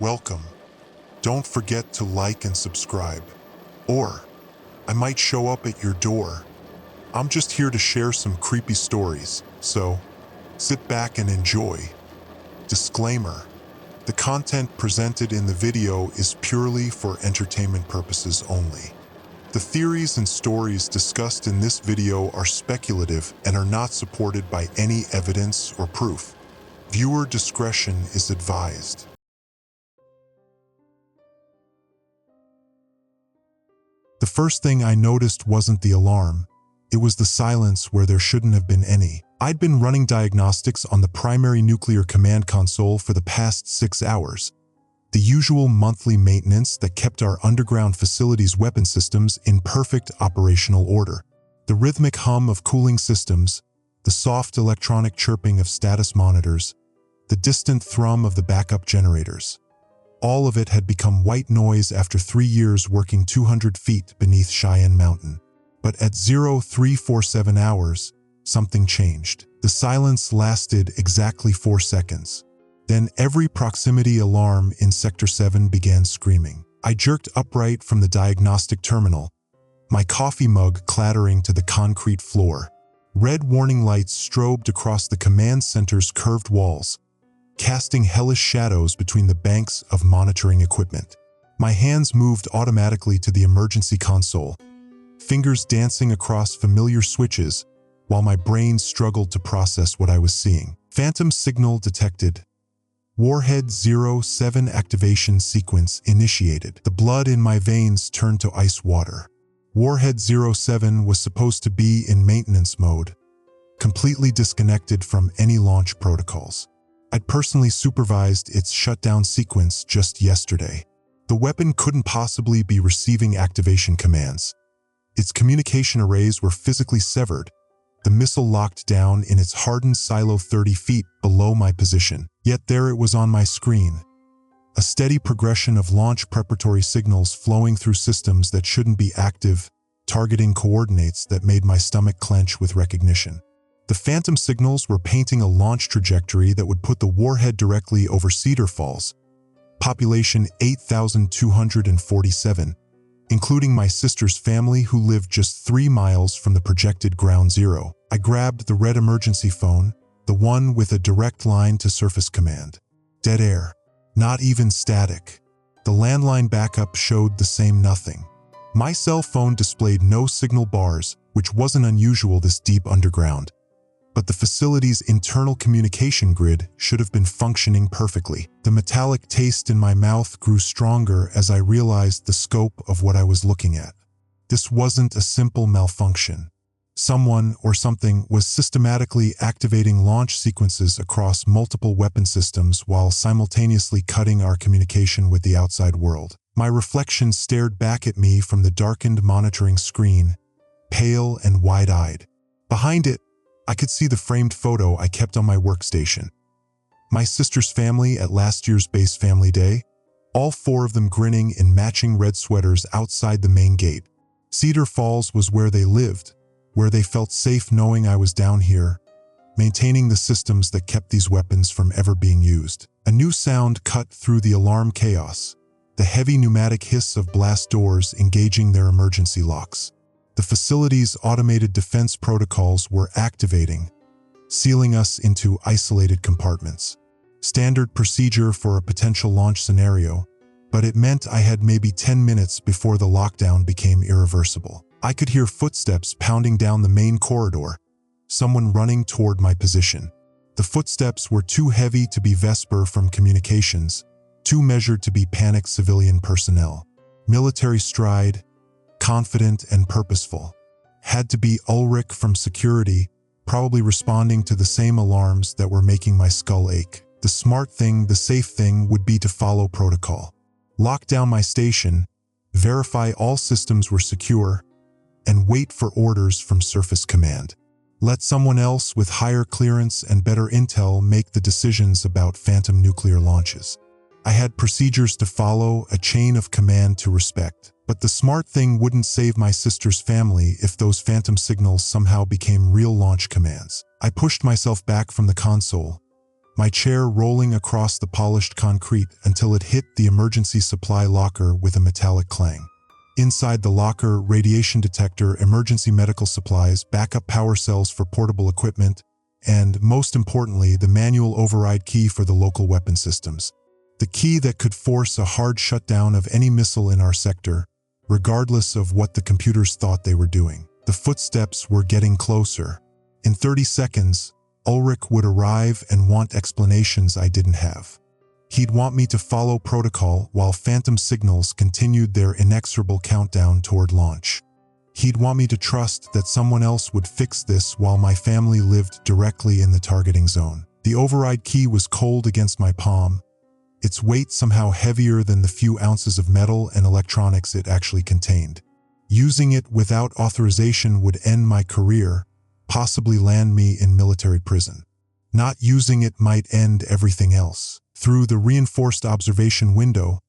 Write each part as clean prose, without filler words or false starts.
welcome. Don't forget to like and subscribe. Or, I might show up at your door. I'm just here to share some creepy stories, so sit back and enjoy. Disclaimer: the content presented in the video is purely for entertainment purposes only. The theories and stories discussed in this video are speculative and are not supported by any evidence or proof. Viewer discretion is advised. The first thing I noticed wasn't the alarm. It was the silence where there shouldn't have been any. I'd been running diagnostics on the primary nuclear command console for the past 6 hours. The usual monthly maintenance that kept our underground facilities' weapon systems in perfect operational order. The rhythmic hum of cooling systems, the soft electronic chirping of status monitors, the distant thrum of the backup generators. All of it had become white noise after 3 years working 200 feet beneath Cheyenne Mountain. But at 0347 hours, something changed. The silence lasted exactly 4 seconds. Then every proximity alarm in Sector 7 began screaming. I jerked upright from the diagnostic terminal, my coffee mug clattering to the concrete floor. Red warning lights strobed across the command center's curved walls, casting hellish shadows between the banks of monitoring equipment. My hands moved automatically to the emergency console, fingers dancing across familiar switches while my brain struggled to process what I was seeing. Phantom signal detected. Warhead 07 activation sequence initiated. The blood in my veins turned to ice water. Warhead 07 was supposed to be in maintenance mode, completely disconnected from any launch protocols. I'd personally supervised its shutdown sequence just yesterday. The weapon couldn't possibly be receiving activation commands. Its communication arrays were physically severed, the missile locked down in its hardened silo 30 feet below my position. Yet there it was on my screen. A steady progression of launch preparatory signals flowing through systems that shouldn't be active, targeting coordinates that made my stomach clench with recognition. The phantom signals were painting a launch trajectory that would put the warhead directly over Cedar Falls, population 8,247, including my sister's family who lived just 3 miles from the projected ground zero. I grabbed the red emergency phone, the one with a direct line to surface command. Dead air. Not even static. The landline backup showed the same nothing. My cell phone displayed no signal bars, which wasn't unusual this deep underground. But the facility's internal communication grid should have been functioning perfectly. The metallic taste in my mouth grew stronger as I realized the scope of what I was looking at. This wasn't a simple malfunction. Someone or something was systematically activating launch sequences across multiple weapon systems while simultaneously cutting our communication with the outside world. My reflection stared back at me from the darkened monitoring screen, pale and wide-eyed. Behind it, I could see the framed photo I kept on my workstation. My sister's family at last year's base family day, all 4 of them grinning in matching red sweaters outside the main gate. Cedar Falls was where they lived, where they felt safe knowing I was down here, maintaining the systems that kept these weapons from ever being used. A new sound cut through the alarm chaos, the heavy pneumatic hiss of blast doors engaging their emergency locks. The facility's automated defense protocols were activating, sealing us into isolated compartments. Standard procedure for a potential launch scenario, but it meant I had maybe 10 minutes before the lockdown became irreversible. I could hear footsteps pounding down the main corridor, someone running toward my position. The footsteps were too heavy to be Vesper from communications, too measured to be panicked civilian personnel. Military stride, confident and purposeful. Had to be Ulrich from security, probably responding to the same alarms that were making my skull ache. The smart thing, the safe thing, would be to follow protocol. Lock down my station, verify all systems were secure, and wait for orders from Surface Command. Let someone else with higher clearance and better intel make the decisions about phantom nuclear launches. I had procedures to follow, a chain of command to respect. But the smart thing wouldn't save my sister's family if those phantom signals somehow became real launch commands. I pushed myself back from the console, my chair rolling across the polished concrete until it hit the emergency supply locker with a metallic clang. Inside the locker, radiation detector, emergency medical supplies, backup power cells for portable equipment, and, most importantly, the manual override key for the local weapon systems. The key that could force a hard shutdown of any missile in our sector, regardless of what the computers thought they were doing. The footsteps were getting closer. In 30 seconds, Ulrich would arrive and want explanations I didn't have. He'd want me to follow protocol while phantom signals continued their inexorable countdown toward launch. He'd want me to trust that someone else would fix this while my family lived directly in the targeting zone. The override key was cold against my palm, its weight somehow heavier than the few ounces of metal and electronics it actually contained. Using it without authorization would end my career, possibly land me in military prison. Not using it might end everything else. Through the reinforced observation window,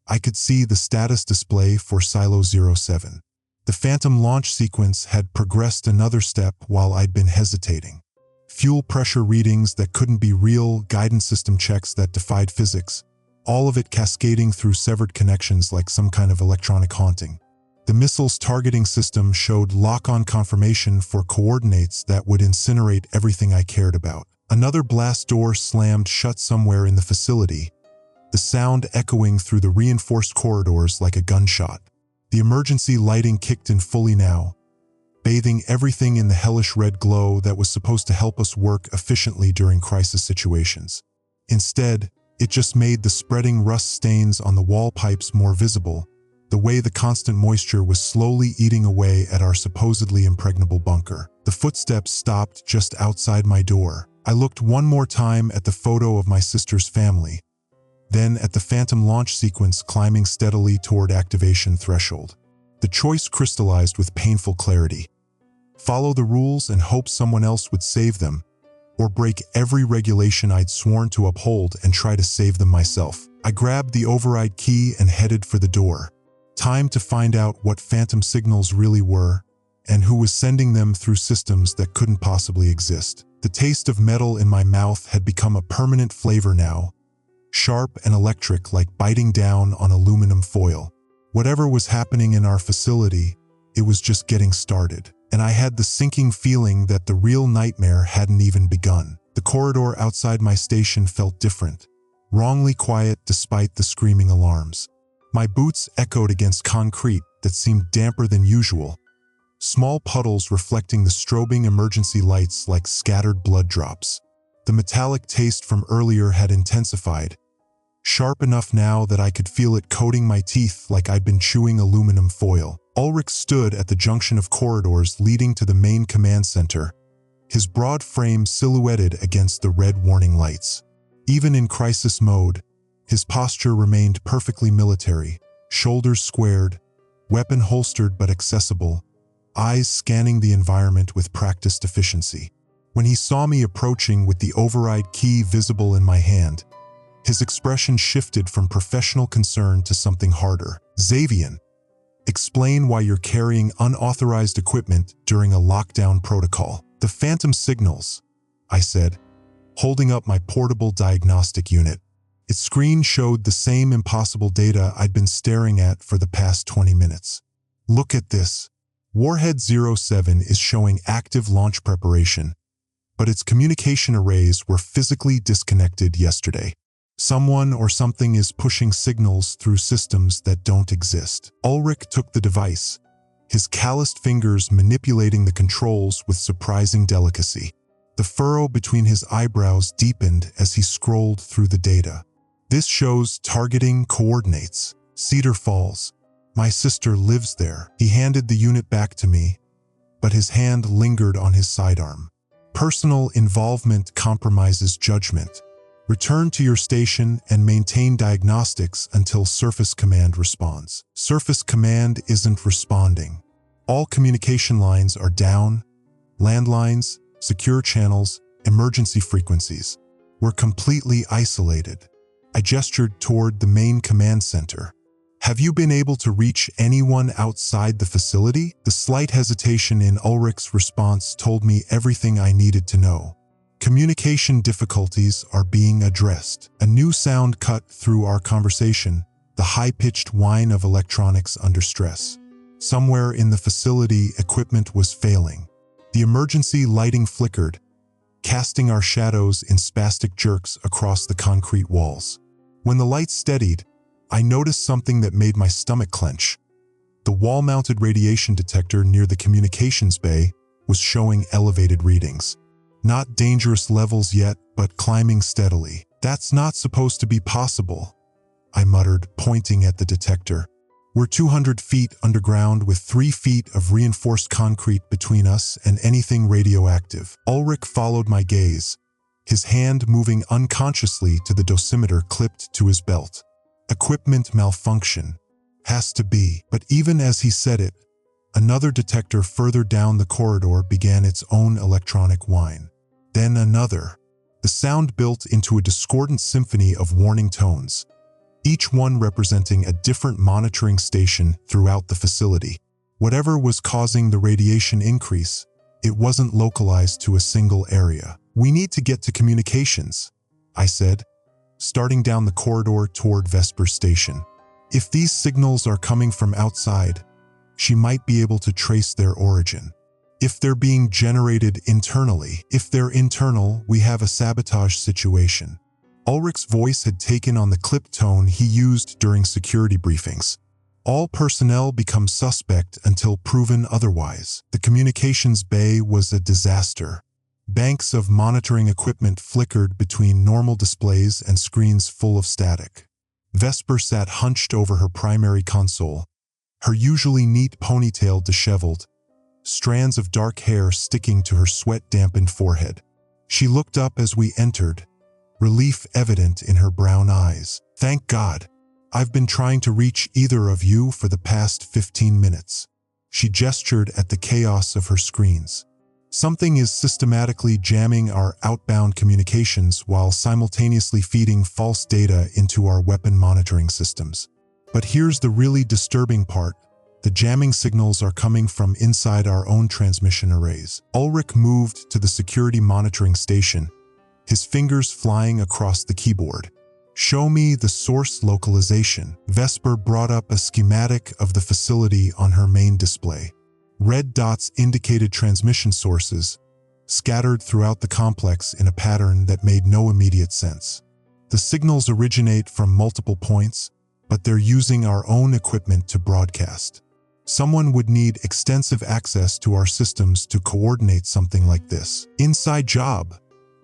I could see the status display for Silo 07. The Phantom launch sequence had progressed another step while I'd been hesitating. Fuel pressure readings that couldn't be real, guidance system checks that defied physics, all of it cascading through severed connections like some kind of electronic haunting. The missile's targeting system showed lock-on confirmation for coordinates that would incinerate everything I cared about. Another blast door slammed shut somewhere in the facility, the sound echoing through the reinforced corridors like a gunshot. The emergency lighting kicked in fully now, bathing everything in the hellish red glow that was supposed to help us work efficiently during crisis situations. Instead, it just made the spreading rust stains on the wall pipes more visible, the way the constant moisture was slowly eating away at our supposedly impregnable bunker. The footsteps stopped just outside my door. I looked one more time at the photo of my sister's family, then at the Phantom launch sequence climbing steadily toward activation threshold. The choice crystallized with painful clarity. Follow the rules and hope someone else would save them, or break every regulation I'd sworn to uphold and try to save them myself. I grabbed the override key and headed for the door. Time to find out what phantom signals really were and who was sending them through systems that couldn't possibly exist. The taste of metal in my mouth had become a permanent flavor now, sharp and electric like biting down on aluminum foil. Whatever was happening in our facility, it was just getting started, and I had the sinking feeling that the real nightmare hadn't even begun. The corridor outside my station felt different, wrongly quiet despite the screaming alarms. My boots echoed against concrete that seemed damper than usual, small puddles reflecting the strobing emergency lights like scattered blood drops. The metallic taste from earlier had intensified, sharp enough now that I could feel it coating my teeth like I'd been chewing aluminum foil. Ulrich stood at the junction of corridors leading to the main command center, his broad frame silhouetted against the red warning lights. Even in crisis mode, his posture remained perfectly military, shoulders squared, weapon holstered but accessible, eyes scanning the environment with practiced efficiency. When he saw me approaching with the override key visible in my hand, his expression shifted from professional concern to something harder. "Xavian, explain why you're carrying unauthorized equipment during a lockdown protocol." "The phantom signals," I said, holding up my portable diagnostic unit. Its screen showed the same impossible data I'd been staring at for the past 20 minutes. "Look at this. Warhead 07 is showing active launch preparation, but its communication arrays were physically disconnected yesterday. Someone or something is pushing signals through systems that don't exist." Ulrich took the device, his calloused fingers manipulating the controls with surprising delicacy. The furrow between his eyebrows deepened as he scrolled through the data. "This shows targeting coordinates. Cedar Falls. My sister lives there." He handed the unit back to me, but his hand lingered on his sidearm. "Personal involvement compromises judgment. Return to your station and maintain diagnostics until Surface Command responds." Surface Command isn't responding. All communication lines are down, landlines, secure channels, emergency frequencies. We're completely isolated. I gestured toward the main command center. "Have you been able to reach anyone outside the facility?" The slight hesitation in Ulrich's response told me everything I needed to know. Communication difficulties are being addressed. A new sound cut through our conversation, the high-pitched whine of electronics under stress. Somewhere in the facility, equipment was failing. The emergency lighting flickered, casting our shadows in spastic jerks across the concrete walls. When the lights steadied, I noticed something that made my stomach clench. The wall-mounted radiation detector near the communications bay was showing elevated readings. Not dangerous levels yet, but climbing steadily. "That's not supposed to be possible," I muttered, pointing at the detector. "We're 200 feet underground with 3 feet of reinforced concrete between us and anything radioactive." Ulrich followed my gaze, his hand moving unconsciously to the dosimeter clipped to his belt. "Equipment malfunction. Has to be." But even as he said it, another detector further down the corridor began its own electronic whine. Then another. The sound built into a discordant symphony of warning tones, each one representing a different monitoring station throughout the facility. Whatever was causing the radiation increase, it wasn't localized to a single area. "We need to get to communications," I said, starting down the corridor toward Vesper's station. "If these signals are coming from outside, she might be able to trace their origin. If they're being generated internally, if they're internal, we have a sabotage situation." Ulrich's voice had taken on the clipped tone he used during security briefings. "All personnel become suspect until proven otherwise." The communications bay was a disaster. Banks of monitoring equipment flickered between normal displays and screens full of static. Vesper sat hunched over her primary console, her usually neat ponytail disheveled, strands of dark hair sticking to her sweat-dampened forehead. She looked up as we entered, relief evident in her brown eyes. "Thank God. I've been trying to reach either of you for the past 15 minutes. She gestured at the chaos of her screens. "Something is systematically jamming our outbound communications while simultaneously feeding false data into our weapon monitoring systems. But here's the really disturbing part. The jamming signals are coming from inside our own transmission arrays." Ulrich moved to the security monitoring station, his fingers flying across the keyboard. "Show me the source localization." Vesper brought up a schematic of the facility on her main display. Red dots indicated transmission sources, scattered throughout the complex in a pattern that made no immediate sense. "The signals originate from multiple points, but they're using our own equipment to broadcast. Someone would need extensive access to our systems to coordinate something like this." "Inside job,"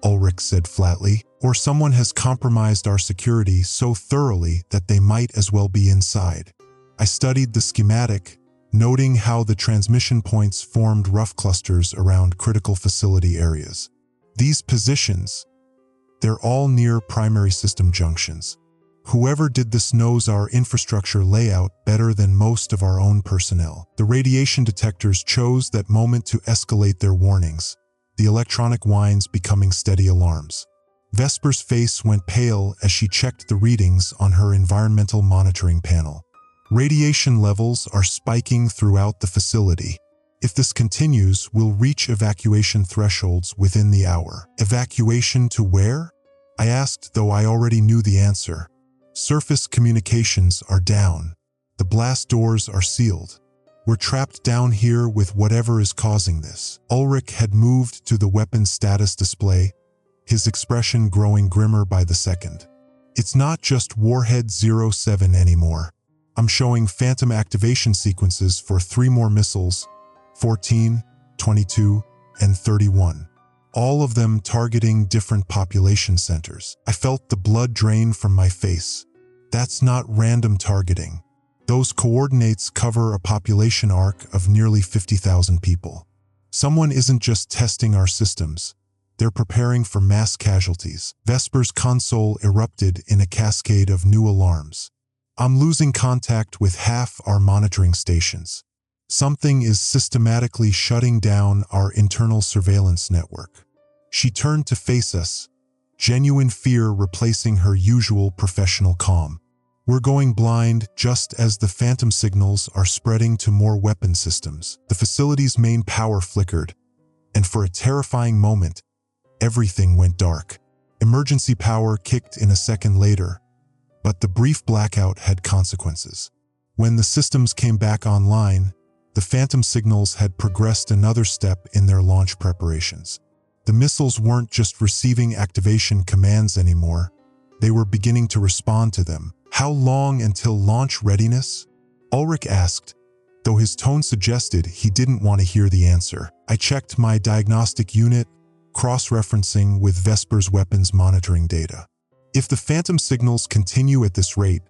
Ulrich said flatly, "or someone has compromised our security so thoroughly that they might as well be inside." I studied the schematic, noting how the transmission points formed rough clusters around critical facility areas. These positions, they're all near primary system junctions. Whoever did this knows our infrastructure layout better than most of our own personnel. The radiation detectors chose that moment to escalate their warnings, the electronic whines becoming steady alarms. Vesper's face went pale as she checked the readings on her environmental monitoring panel. "Radiation levels are spiking throughout the facility. If this continues, we'll reach evacuation thresholds within the hour." "Evacuation to where?" I asked, though I already knew the answer. "Surface communications are down. The blast doors are sealed. We're trapped down here with whatever is causing this." Ulrich had moved to the weapon status display, his expression growing grimmer by the second. "It's not just Warhead 07 anymore. I'm showing phantom activation sequences for 3 more missiles, 14, 22, and 31. All of them targeting different population centers." I felt the blood drain from my face. "That's not random targeting. Those coordinates cover a population arc of nearly 50,000 people. Someone isn't just testing our systems. They're preparing for mass casualties." Vesper's console erupted in a cascade of new alarms. "I'm losing contact with half our monitoring stations. Something is systematically shutting down our internal surveillance network." She turned to face us, genuine fear replacing her usual professional calm. "We're going blind just as the phantom signals are spreading to more weapon systems." The facility's main power flickered, and for a terrifying moment, everything went dark. Emergency power kicked in a second later, but the brief blackout had consequences. When the systems came back online, the phantom signals had progressed another step in their launch preparations. The missiles weren't just receiving activation commands anymore, they were beginning to respond to them. "How long until launch readiness?" Ulrich asked, though his tone suggested he didn't want to hear the answer. I checked my diagnostic unit, cross-referencing with Vesper's weapons monitoring data. If the phantom signals continue at this rate,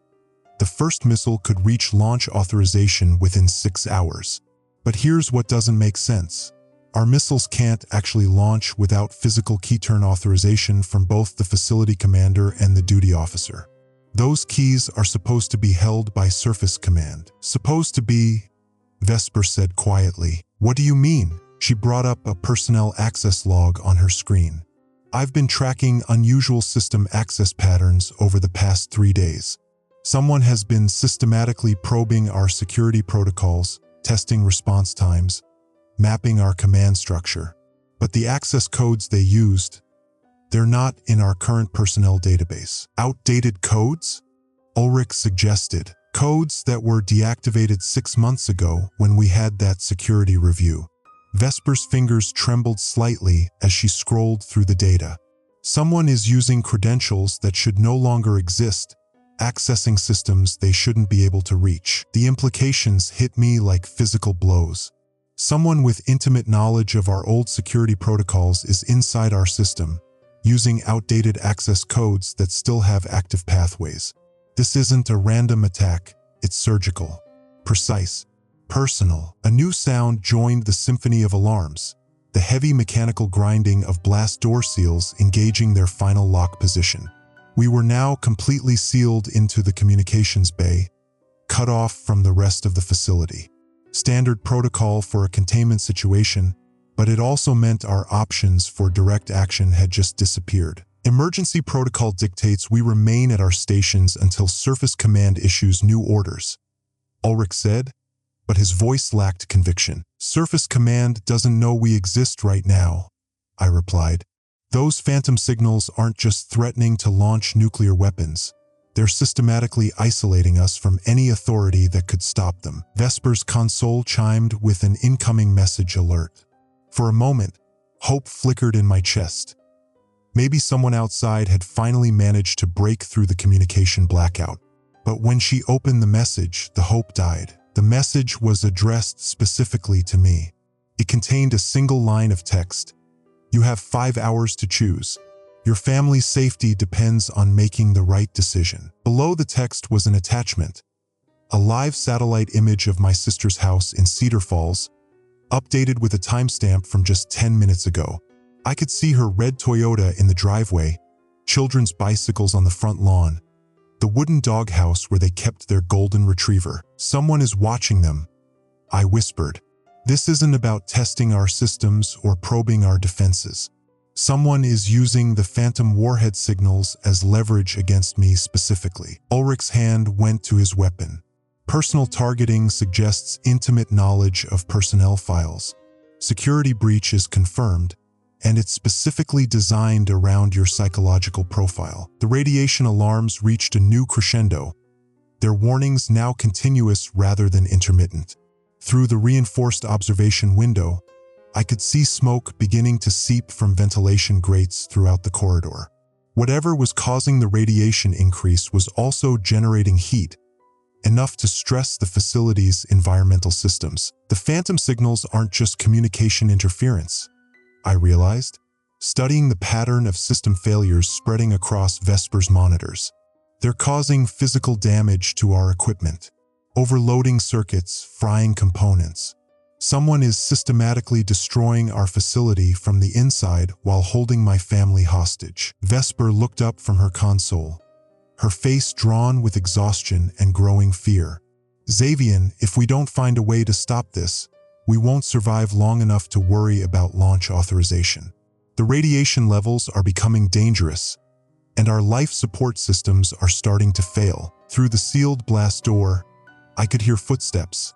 the first missile could reach launch authorization within 6 hours. But here's what doesn't make sense. Our missiles can't actually launch without physical key turn authorization from both the facility commander and the duty officer. Those keys are supposed to be held by Surface Command. Supposed to be, Vesper said quietly. What do you mean? She brought up a personnel access log on her screen. I've been tracking unusual system access patterns over the past 3 days. Someone has been systematically probing our security protocols, testing response times, mapping our command structure. But the access codes they used, they're not in our current personnel database. Outdated codes? Ulrich suggested. Codes that were deactivated 6 months ago when we had that security review. Vesper's fingers trembled slightly as she scrolled through the data. Someone is using credentials that should no longer exist, accessing systems they shouldn't be able to reach. The implications hit me like physical blows. Someone with intimate knowledge of our old security protocols is inside our system, using outdated access codes that still have active pathways. This isn't a random attack, it's surgical, precise, personal. A new sound joined the symphony of alarms, the heavy mechanical grinding of blast door seals engaging their final lock position. We were now completely sealed into the communications bay, cut off from the rest of the facility. Standard protocol for a containment situation, but it also meant our options for direct action had just disappeared. Emergency protocol dictates we remain at our stations until Surface Command issues new orders, Ulrich said, but his voice lacked conviction. Surface Command doesn't know we exist right now, I replied. Those phantom signals aren't just threatening to launch nuclear weapons. They're systematically isolating us from any authority that could stop them. Vesper's console chimed with an incoming message alert. For a moment, hope flickered in my chest. Maybe someone outside had finally managed to break through the communication blackout. But when she opened the message, the hope died. The message was addressed specifically to me. It contained a single line of text. You have 5 hours to choose. Your family's safety depends on making the right decision. Below the text was an attachment, a live satellite image of my sister's house in Cedar Falls, updated with a timestamp from just 10 minutes ago. I could see her red Toyota in the driveway, children's bicycles on the front lawn, the wooden doghouse where they kept their golden retriever. Someone is watching them, I whispered. This isn't about testing our systems or probing our defenses. Someone is using the phantom warhead signals as leverage against me specifically. Ulrich's hand went to his weapon. Personal targeting suggests intimate knowledge of personnel files. Security breach is confirmed, and it's specifically designed around your psychological profile. The radiation alarms reached a new crescendo, their warnings now continuous rather than intermittent. Through the reinforced observation window, I could see smoke beginning to seep from ventilation grates throughout the corridor. Whatever was causing the radiation increase was also generating heat, enough to stress the facility's environmental systems. The phantom signals aren't just communication interference, I realized, studying the pattern of system failures spreading across Vesper's monitors. They're causing physical damage to our equipment, overloading circuits, frying components. Someone is systematically destroying our facility from the inside while holding my family hostage. Vesper looked up from her console, her face drawn with exhaustion and growing fear. Xavian, if we don't find a way to stop this, we won't survive long enough to worry about launch authorization. The radiation levels are becoming dangerous, and our life support systems are starting to fail. Through the sealed blast door, I could hear footsteps,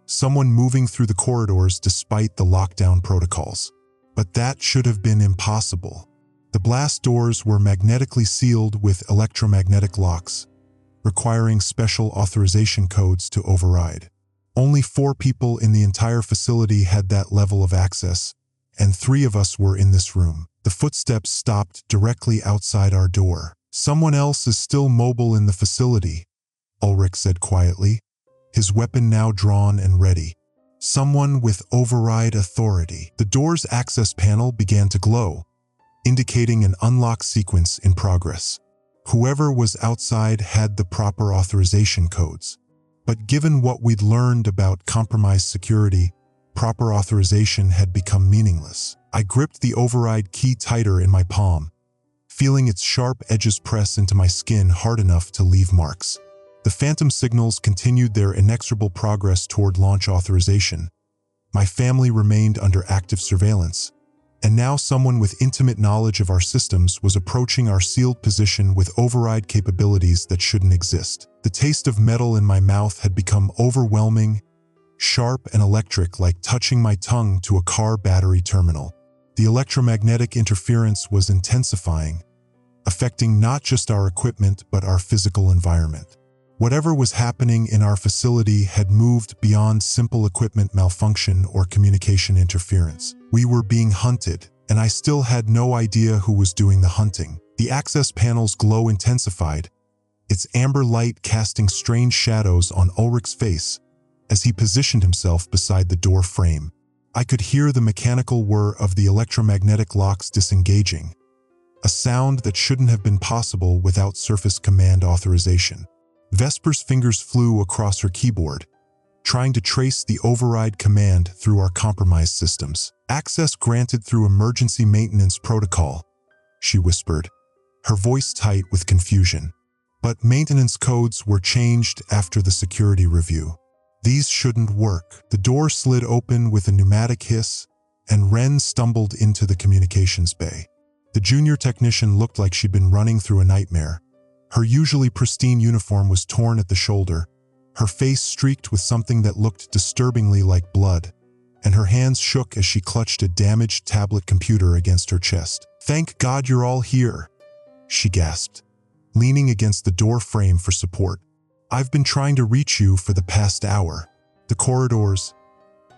someone moving through the corridors despite the lockdown protocols. But that should have been impossible. The blast doors were magnetically sealed with electromagnetic locks, requiring special authorization codes to override. Only 4 people in the entire facility had that level of access, and 3 of us were in this room. The footsteps stopped directly outside our door. "Someone else is still mobile in the facility," Ulrich said quietly, his weapon now drawn and ready. "Someone with override authority." The door's access panel began to glow, indicating an unlock sequence in progress. Whoever was outside had the proper authorization codes. But given what we'd learned about compromised security, proper authorization had become meaningless. I gripped the override key tighter in my palm, feeling its sharp edges press into my skin hard enough to leave marks. The phantom signals continued their inexorable progress toward launch authorization. My family remained under active surveillance, and now someone with intimate knowledge of our systems was approaching our sealed position with override capabilities that shouldn't exist. The taste of metal in my mouth had become overwhelming, sharp and electric, like touching my tongue to a car battery terminal. The electromagnetic interference was intensifying, affecting not just our equipment but our physical environment. Whatever was happening in our facility had moved beyond simple equipment malfunction or communication interference. We were being hunted, and I still had no idea who was doing the hunting. The access panel's glow intensified, its amber light casting strange shadows on Ulrich's face as he positioned himself beside the door frame. I could hear the mechanical whir of the electromagnetic locks disengaging, a sound that shouldn't have been possible without surface command authorization. Vesper's fingers flew across her keyboard, trying to trace the override command through our compromised systems. "Access granted through emergency maintenance protocol," she whispered, her voice tight with confusion. "But maintenance codes were changed after the security review. These shouldn't work." The door slid open with a pneumatic hiss, and Ren stumbled into the communications bay. The junior technician looked like she'd been running through a nightmare. Her usually pristine uniform was torn at the shoulder, her face streaked with something that looked disturbingly like blood, and her hands shook as she clutched a damaged tablet computer against her chest. "Thank God you're all here," she gasped, leaning against the door frame for support. "I've been trying to reach you for the past hour. The corridors.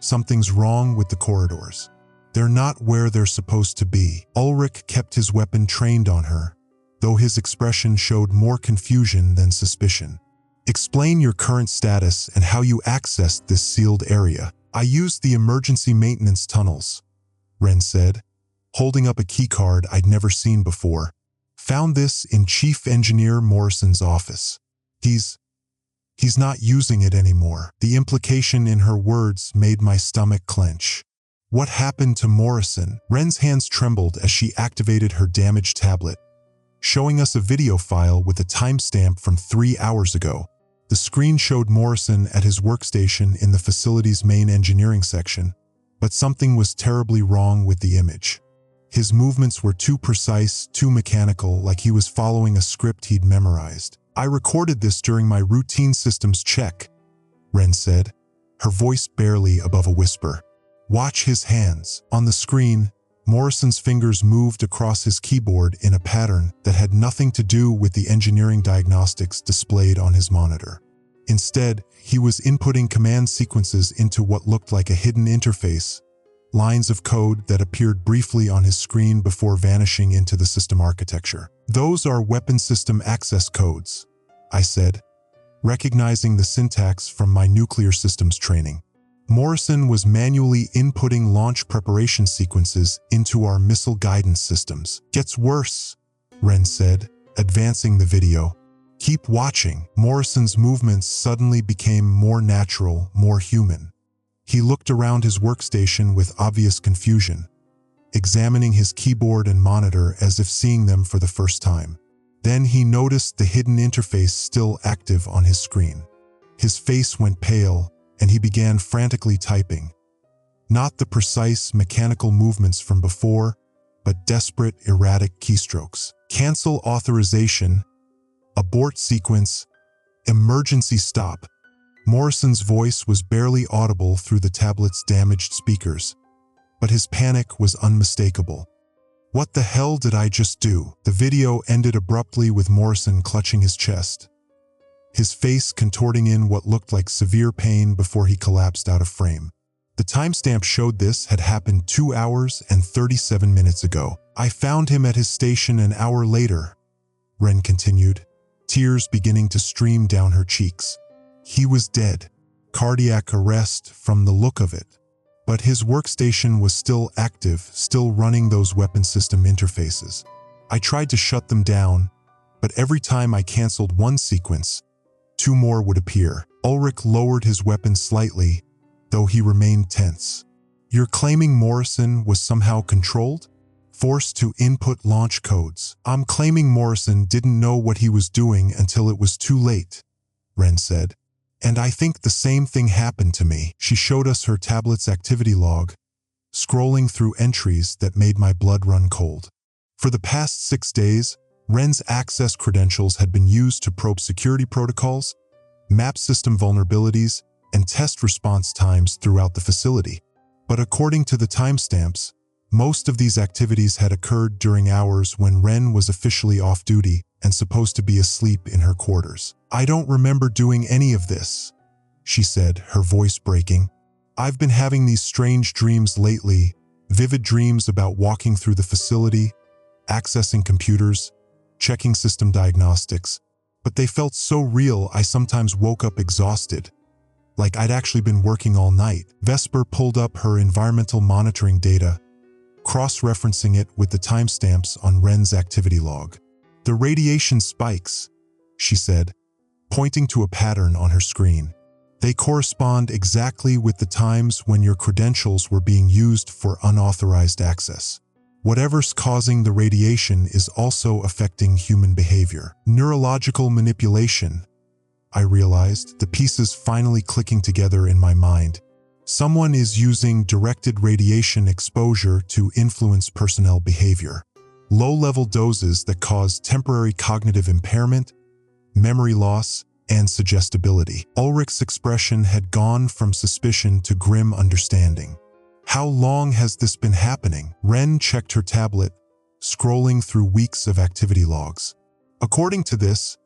Something's wrong with the corridors. They're not where they're supposed to be." Ulrich kept his weapon trained on her, though his expression showed more confusion than suspicion. "Explain your current status and how you accessed this sealed area." "I used the emergency maintenance tunnels," Ren said, holding up a keycard I'd never seen before. "Found this in Chief Engineer Morrison's office. He's not using it anymore." The implication in her words made my stomach clench. What happened to Morrison? Ren's hands trembled as she activated her damaged tablet, showing us a video file with a timestamp from 3 hours ago. The screen showed Morrison at his workstation in the facility's main engineering section, but something was terribly wrong with the image. His movements were too precise, too mechanical, like he was following a script he'd memorized. "I recorded this during my routine systems check," Ren said, her voice barely above a whisper. "Watch his hands." On the screen, Morrison's fingers moved across his keyboard in a pattern that had nothing to do with the engineering diagnostics displayed on his monitor. Instead, he was inputting command sequences into what looked like a hidden interface, lines of code that appeared briefly on his screen before vanishing into the system architecture. "Those are weapon system access codes," I said, recognizing the syntax from my nuclear systems training. Morrison was manually inputting launch preparation sequences into our missile guidance systems. "Gets worse," Ren said, advancing the video. "Keep watching." Morrison's movements suddenly became more natural, more human. He looked around his workstation with obvious confusion, examining his keyboard and monitor as if seeing them for the first time. Then he noticed the hidden interface still active on his screen. His face went pale, and he began frantically typing. Not the precise mechanical movements from before, but desperate, erratic keystrokes. "Cancel authorization, abort sequence, emergency stop." Morrison's voice was barely audible through the tablet's damaged speakers, but his panic was unmistakable. What the hell did I just do? The video ended abruptly with Morrison clutching his chest, his face contorting in what looked like severe pain before he collapsed out of frame. The timestamp showed this had happened 2 hours and 37 minutes ago. I found him at his station an hour later, Ren continued, tears beginning to stream down her cheeks. He was dead. Cardiac arrest from the look of it. But his workstation was still active, still running those weapon system interfaces. I tried to shut them down, but every time I canceled one sequence, 2 more would appear. Ulrich lowered his weapon slightly, though he remained tense. You're claiming Morrison was somehow controlled? Forced to input launch codes. I'm claiming Morrison didn't know what he was doing until it was too late, Ren said. And I think the same thing happened to me. She showed us her tablet's activity log, scrolling through entries that made my blood run cold. For the past 6 days, Ren's access credentials had been used to probe security protocols, map system vulnerabilities, and test response times throughout the facility. But according to the timestamps, most of these activities had occurred during hours when Ren was officially off duty and supposed to be asleep in her quarters. I don't remember doing any of this, she said, her voice breaking. I've been having these strange dreams lately, vivid dreams about walking through the facility, accessing computers, checking system diagnostics, but they felt so real I sometimes woke up exhausted, like I'd actually been working all night. Vesper pulled up her environmental monitoring data, cross-referencing it with the timestamps on Ren's activity log. The radiation spikes, she said, pointing to a pattern on her screen. They correspond exactly with the times when your credentials were being used for unauthorized access. Whatever's causing the radiation is also affecting human behavior. Neurological manipulation, I realized, the pieces finally clicking together in my mind. Someone is using directed radiation exposure to influence personnel behavior. Low-level doses that cause temporary cognitive impairment, memory loss, and suggestibility. Ulrich's expression had gone from suspicion to grim understanding. How long has this been happening? Ren checked her tablet, scrolling through weeks of activity logs. According to this,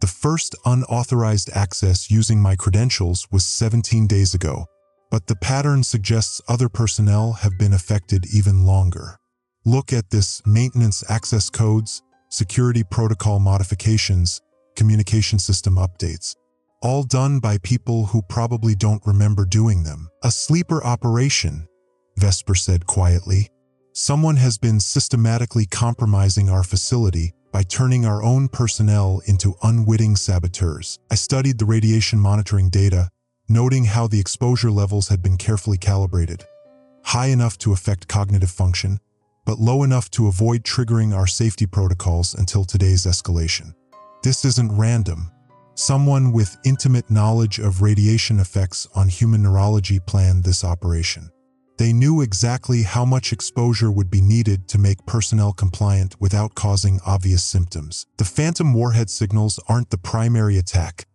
the first unauthorized access using my credentials was 17 days ago, but the pattern suggests other personnel have been affected even longer. Look at this: maintenance access codes, security protocol modifications, communication system updates. All done by people who probably don't remember doing them. A sleeper operation, Vesper said quietly. Someone has been systematically compromising our facility by turning our own personnel into unwitting saboteurs. I studied the radiation monitoring data, noting how the exposure levels had been carefully calibrated. High enough to affect cognitive function, but low enough to avoid triggering our safety protocols until today's escalation. This isn't random. Someone with intimate knowledge of radiation effects on human neurology planned this operation. They knew exactly how much exposure would be needed to make personnel compliant without causing obvious symptoms. The phantom warhead signals aren't the primary attack,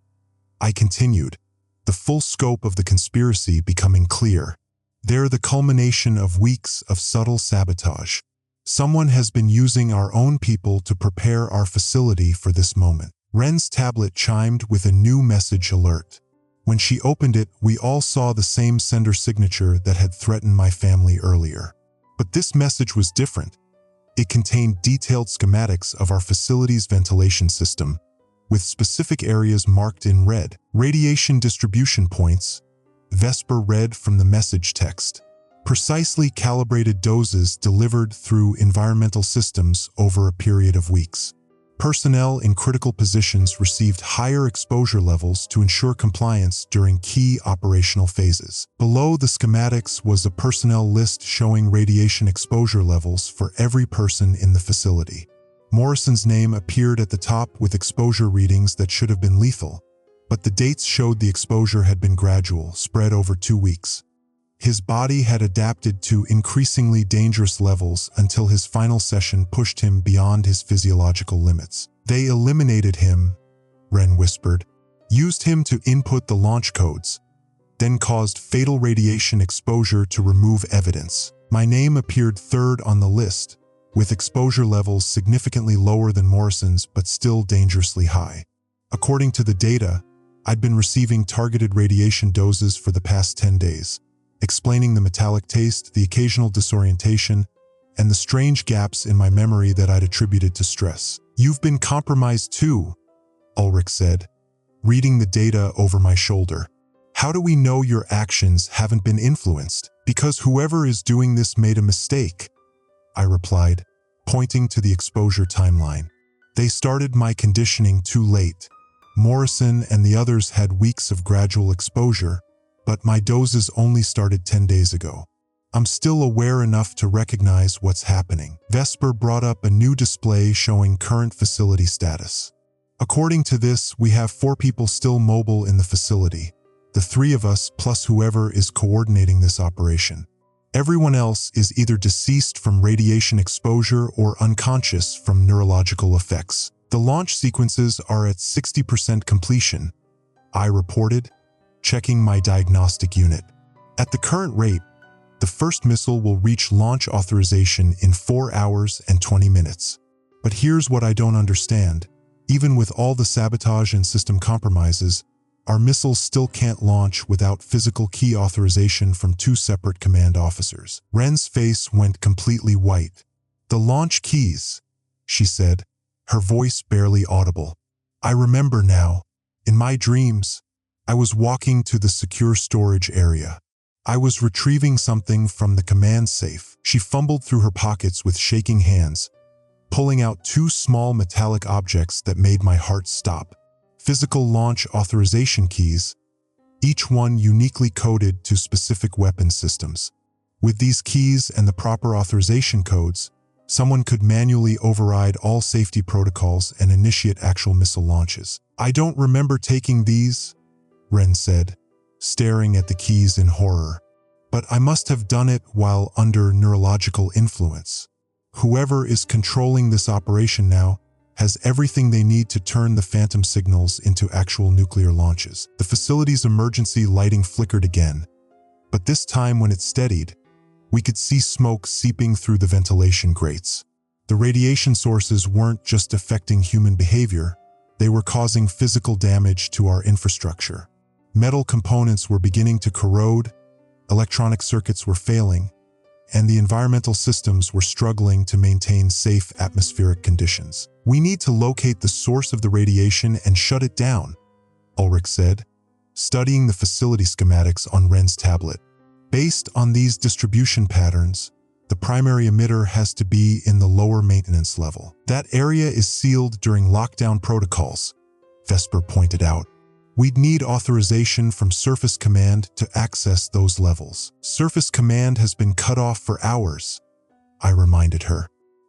I continued, the full scope of the conspiracy becoming clear. They're the culmination of weeks of subtle sabotage. Someone has been using our own people to prepare our facility for this moment. Ren's tablet chimed with a new message alert. When she opened it, we all saw the same sender signature that had threatened my family earlier. But this message was different. It contained detailed schematics of our facility's ventilation system, with specific areas marked in red. Radiation distribution points, Vesper read from the message text. Precisely calibrated doses delivered through environmental systems over a period of weeks. Personnel in critical positions received higher exposure levels to ensure compliance during key operational phases. Below the schematics was a personnel list showing radiation exposure levels for every person in the facility. Morrison's name appeared at the top with exposure readings that should have been lethal, but the dates showed the exposure had been gradual, spread over 2 weeks. His body had adapted to increasingly dangerous levels until his final session pushed him beyond his physiological limits. They eliminated him, Ren whispered, used him to input the launch codes, then caused fatal radiation exposure to remove evidence. My name appeared third on the list, with exposure levels significantly lower than Morrison's but still dangerously high. According to the data, I'd been receiving targeted radiation doses for the past 10 days, explaining the metallic taste, the occasional disorientation, and the strange gaps in my memory that I'd attributed to stress. "You've been compromised too," Ulrich said, reading the data over my shoulder. "How do we know your actions haven't been influenced? Because whoever is doing this made a mistake," I replied, pointing to the exposure timeline. "They started my conditioning too late. Morrison and the others had weeks of gradual exposure, but my doses only started 10 days ago. I'm still aware enough to recognize what's happening." Vesper brought up a new display showing current facility status. "According to this, we have 4 people still mobile in the facility. The 3 of us plus whoever is coordinating this operation. Everyone else is either deceased from radiation exposure or unconscious from neurological effects. The launch sequences are at 60% completion," I reported, checking my diagnostic unit. "At the current rate, the first missile will reach launch authorization in 4 hours and 20 minutes. But here's what I don't understand. Even with all the sabotage and system compromises, our missiles still can't launch without physical key authorization from 2 separate command officers." Ren's face went completely white. "The launch keys," she said, her voice barely audible. "I remember now. In my dreams, I was walking to the secure storage area. I was retrieving something from the command safe." She fumbled through her pockets with shaking hands, pulling out 2 small metallic objects that made my heart stop. Physical launch authorization keys, each one uniquely coded to specific weapon systems. With these keys and the proper authorization codes, someone could manually override all safety protocols and initiate actual missile launches. "I don't remember taking these," Ren said, staring at the keys in horror. "But I must have done it while under neurological influence. Whoever is controlling this operation now has everything they need to turn the phantom signals into actual nuclear launches." The facility's emergency lighting flickered again, but this time when it steadied, we could see smoke seeping through the ventilation grates. The radiation sources weren't just affecting human behavior, they were causing physical damage to our infrastructure. Metal components were beginning to corrode, electronic circuits were failing, and the environmental systems were struggling to maintain safe atmospheric conditions. "We need to locate the source of the radiation and shut it down," Ulrich said, studying the facility schematics on Ren's tablet. "Based on these distribution patterns, the primary emitter has to be in the lower maintenance level. That area is sealed during lockdown protocols," Vesper pointed out. "We'd need authorization from Surface Command to access those levels." "Surface Command has been cut off for hours," I reminded her.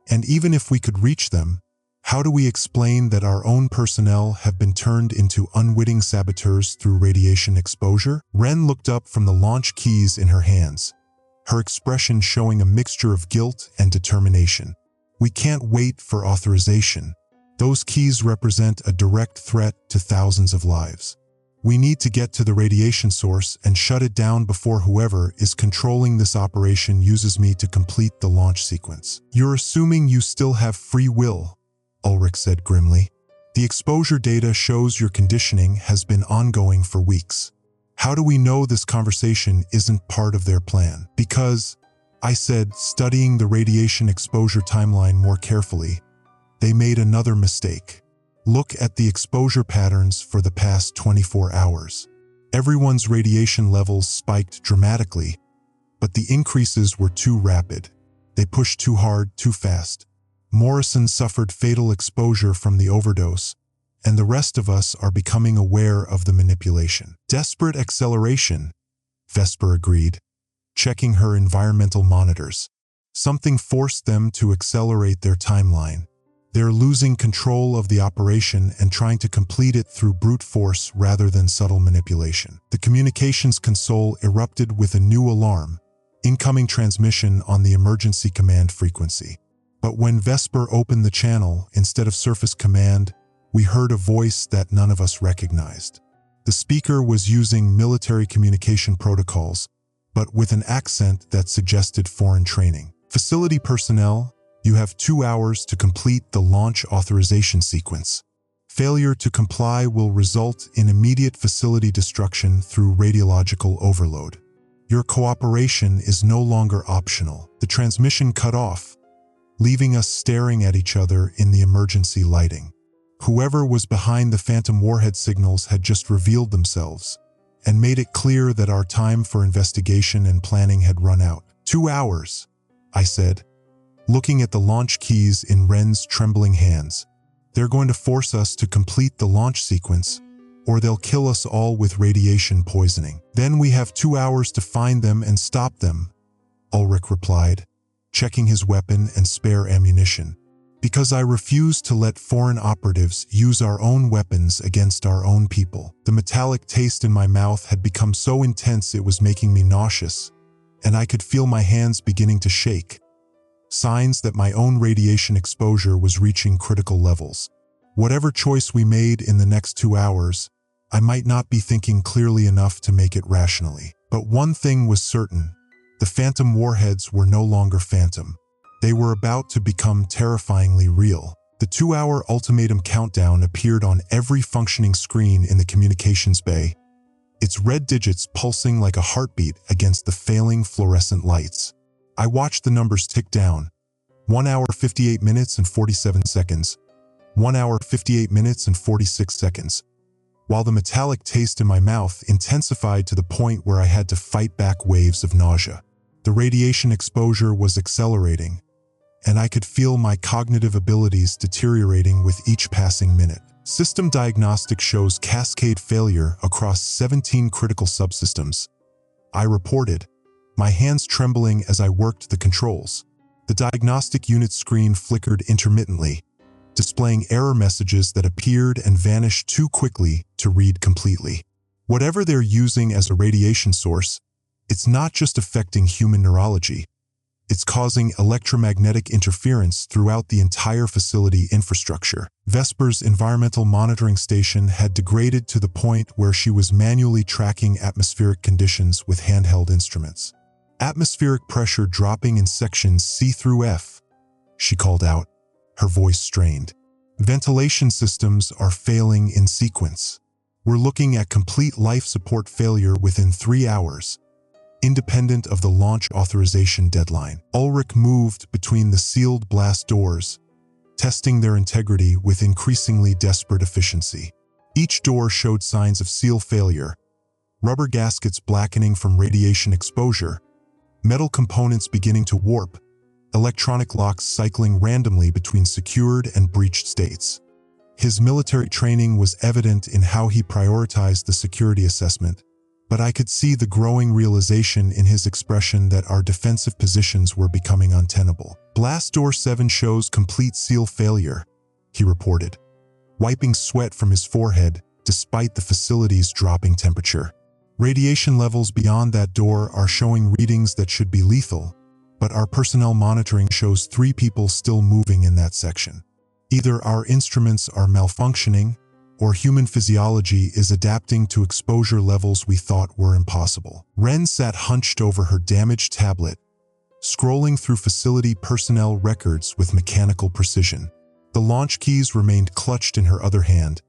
"And even if we could reach them, how do we explain that our own personnel have been turned into unwitting saboteurs through radiation exposure?" Ren looked up from the launch keys in her hands, her expression showing a mixture of guilt and determination. "We can't wait for authorization. Those keys represent a direct threat to thousands of lives. We need to get to the radiation source and shut it down before whoever is controlling this operation uses me to complete the launch sequence." "You're assuming you still have free will," Ulrich said grimly. "The exposure data shows your conditioning has been ongoing for weeks. How do we know this conversation isn't part of their plan?" "Because," I said, studying the radiation exposure timeline more carefully, "they made another mistake. Look at the exposure patterns for the past 24 hours. Everyone's radiation levels spiked dramatically, but the increases were too rapid. They pushed too hard, too fast. Morrison suffered fatal exposure from the overdose, and the rest of us are becoming aware of the manipulation." "Desperate acceleration," Vesper agreed, checking her environmental monitors. "Something forced them to accelerate their timeline. They're losing control of the operation and trying to complete it through brute force rather than subtle manipulation." The communications console erupted with a new alarm, incoming transmission on the emergency command frequency. But when Vesper opened the channel, instead of Surface Command, we heard a voice that none of us recognized. The speaker was using military communication protocols, but with an accent that suggested foreign training. "Facility personnel, You have 2 hours to complete the launch authorization sequence. Failure to comply will result in immediate facility destruction through radiological overload. Your cooperation is no longer optional. The transmission cut off, leaving us staring at each other in the emergency lighting. Whoever was behind the phantom warhead signals had just revealed themselves and made it clear that our time for investigation and planning had run out. 2 hours, I said, looking at the launch keys in Ren's trembling hands. They're going to force us to complete the launch sequence, or they'll kill us all with radiation poisoning. Then we have 2 hours to find them and stop them, Ulrich replied, checking his weapon and spare ammunition. Because I refuse to let foreign operatives use our own weapons against our own people. The metallic taste in my mouth had become so intense it was making me nauseous, and I could feel my hands beginning to shake. Signs that my own radiation exposure was reaching critical levels. Whatever choice we made in the next 2 hours, I might not be thinking clearly enough to make it rationally. But one thing was certain: the phantom warheads were no longer phantom. They were about to become terrifyingly real. The 2-hour ultimatum countdown appeared on every functioning screen in the communications bay, its red digits pulsing like a heartbeat against the failing fluorescent lights. I watched the numbers tick down. 1 hour 58 minutes and 47 seconds. 1 hour 58 minutes and 46 seconds. While the metallic taste in my mouth intensified to the point where I had to fight back waves of nausea. The radiation exposure was accelerating, and I could feel my cognitive abilities deteriorating with each passing minute. System diagnostic shows cascade failure across 17 critical subsystems, I reported, my hands trembling as I worked the controls. The diagnostic unit screen flickered intermittently, displaying error messages that appeared and vanished too quickly to read completely. Whatever they're using as a radiation source, it's not just affecting human neurology. It's causing electromagnetic interference throughout the entire facility infrastructure. Vesper's environmental monitoring station had degraded to the point where she was manually tracking atmospheric conditions with handheld instruments. Atmospheric pressure dropping in sections C through F, she called out, her voice strained. Ventilation systems are failing in sequence. We're looking at complete life support failure within 3 hours, independent of the launch authorization deadline. Ulrich moved between the sealed blast doors, testing their integrity with increasingly desperate efficiency. Each door showed signs of seal failure, rubber gaskets blackening from radiation exposure, metal components beginning to warp, electronic locks cycling randomly between secured and breached states. His military training was evident in how he prioritized the security assessment, but I could see the growing realization in his expression that our defensive positions were becoming untenable. Blast door 7 shows complete seal failure, he reported, wiping sweat from his forehead despite the facility's dropping temperature. Radiation levels beyond that door are showing readings that should be lethal, but our personnel monitoring shows 3 people still moving in that section. Either our instruments are malfunctioning, or human physiology is adapting to exposure levels we thought were impossible. Ren sat hunched over her damaged tablet, scrolling through facility personnel records with mechanical precision. The launch keys remained clutched in her other hand,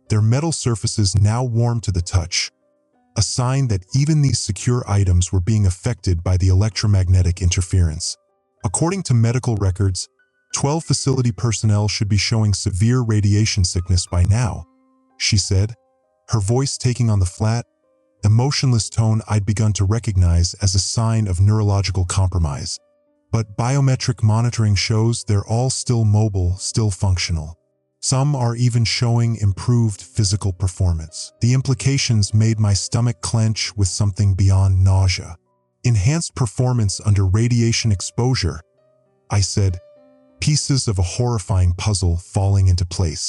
their metal surfaces now warm to the touch, a sign that even these secure items were being affected by the electromagnetic interference. According to medical records, 12 facility personnel should be showing severe radiation sickness by now, she said, her voice taking on the flat, emotionless tone I'd begun to recognize as a sign of neurological compromise. But biometric monitoring shows they're all still mobile, still functional. Some are even showing improved physical performance. The implications made my stomach clench with something beyond nausea. Enhanced performance under radiation exposure, I said, pieces of a horrifying puzzle falling into place.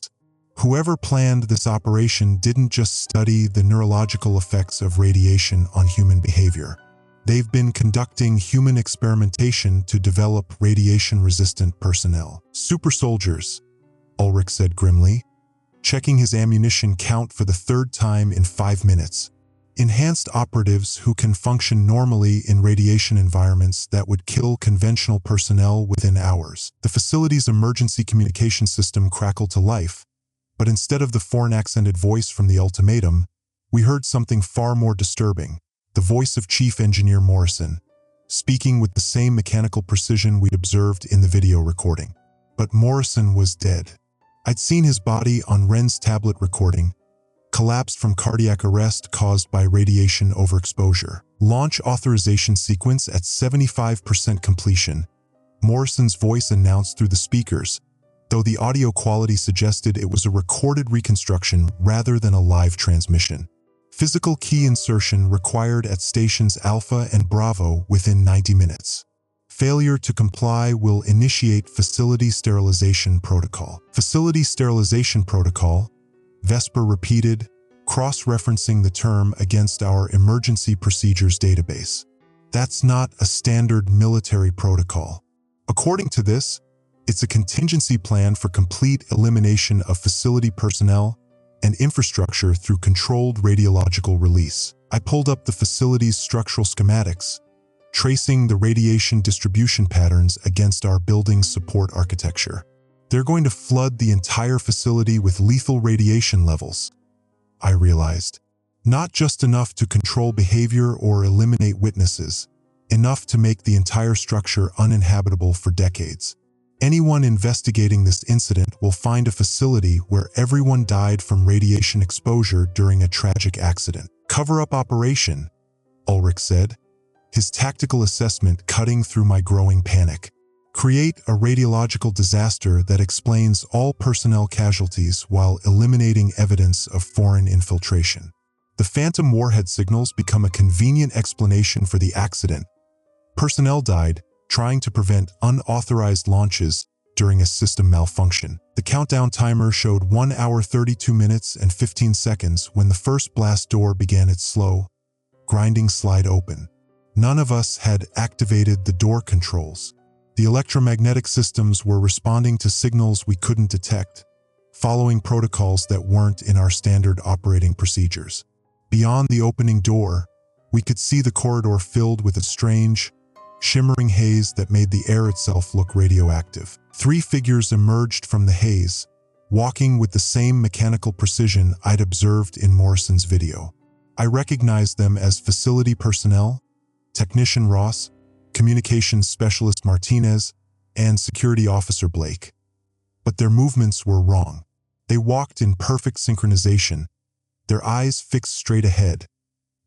Whoever planned this operation didn't just study the neurological effects of radiation on human behavior. They've been conducting human experimentation to develop radiation-resistant personnel. Super soldiers, Ulrich said grimly, checking his ammunition count for the 3rd time in 5 minutes. enhanced operatives who can function normally in radiation environments that would kill conventional personnel within hours. The facility's emergency communication system crackled to life, but instead of the foreign-accented voice from the ultimatum, we heard something far more disturbing, the voice of Chief Engineer Morrison, speaking with the same mechanical precision we'd observed in the video recording. But Morrison was dead. I'd seen his body on Wren's tablet recording, collapsed from cardiac arrest caused by radiation overexposure. Launch authorization sequence at 75% completion, Morrison's voice announced through the speakers, though the audio quality suggested it was a recorded reconstruction rather than a live transmission. Physical key insertion required at stations Alpha and Bravo within 90 minutes. Failure to comply will initiate Facility Sterilization Protocol. Facility Sterilization Protocol, Vesper repeated, cross-referencing the term against our emergency procedures database. That's not a standard military protocol. According to this, it's a contingency plan for complete elimination of facility personnel and infrastructure through controlled radiological release. I pulled up the facility's structural schematics, tracing the radiation distribution patterns against our building's support architecture. They're going to flood the entire facility with lethal radiation levels, I realized. Not just enough to control behavior or eliminate witnesses, enough to make the entire structure uninhabitable for decades. Anyone investigating this incident will find a facility where everyone died from radiation exposure during a tragic accident. Cover-up operation, Ulrich said, his tactical assessment cutting through my growing panic. Create a radiological disaster that explains all personnel casualties while eliminating evidence of foreign infiltration. The phantom warhead signals become a convenient explanation for the accident. Personnel died trying to prevent unauthorized launches during a system malfunction. The countdown timer showed 1 hour 32 minutes and 15 seconds when the first blast door began its slow, grinding slide open. None of us had activated the door controls. The electromagnetic systems were responding to signals we couldn't detect, following protocols that weren't in our standard operating procedures. Beyond the opening door, we could see the corridor filled with a strange, shimmering haze that made the air itself look radioactive. 3 figures emerged from the haze, walking with the same mechanical precision I'd observed in Morrison's video. I recognized them as facility personnel, Technician Ross, Communications Specialist Martinez, and Security Officer Blake. But their movements were wrong. They walked in perfect synchronization, their eyes fixed straight ahead,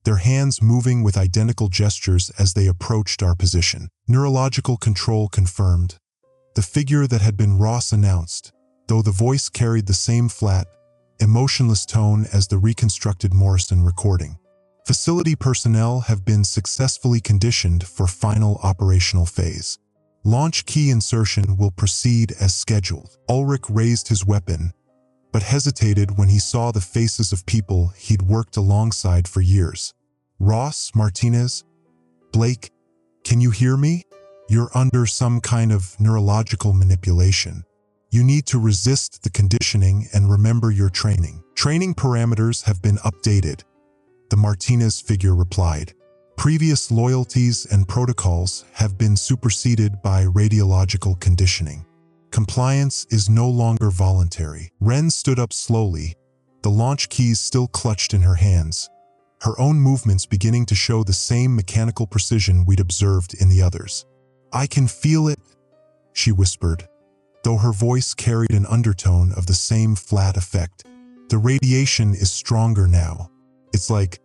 their hands moving with identical gestures as they approached our position. Neurological control confirmed. The figure that had been Ross announced, though the voice carried the same flat, emotionless tone as the reconstructed Morrison recording. Facility personnel have been successfully conditioned for final operational phase. Launch key insertion will proceed as scheduled. Ulrich raised his weapon, but hesitated when he saw the faces of people he'd worked alongside for years. Ross, Martinez, Blake, can you hear me? You're under some kind of neurological manipulation. You need to resist the conditioning and remember your training. Training parameters have been updated, the Martinez figure replied. Previous loyalties and protocols have been superseded by radiological conditioning. Compliance is no longer voluntary. Wren stood up slowly, the launch keys still clutched in her hands, her own movements beginning to show the same mechanical precision we'd observed in the others. I can feel it, she whispered, though her voice carried an undertone of the same flat effect. The radiation is stronger now. It's like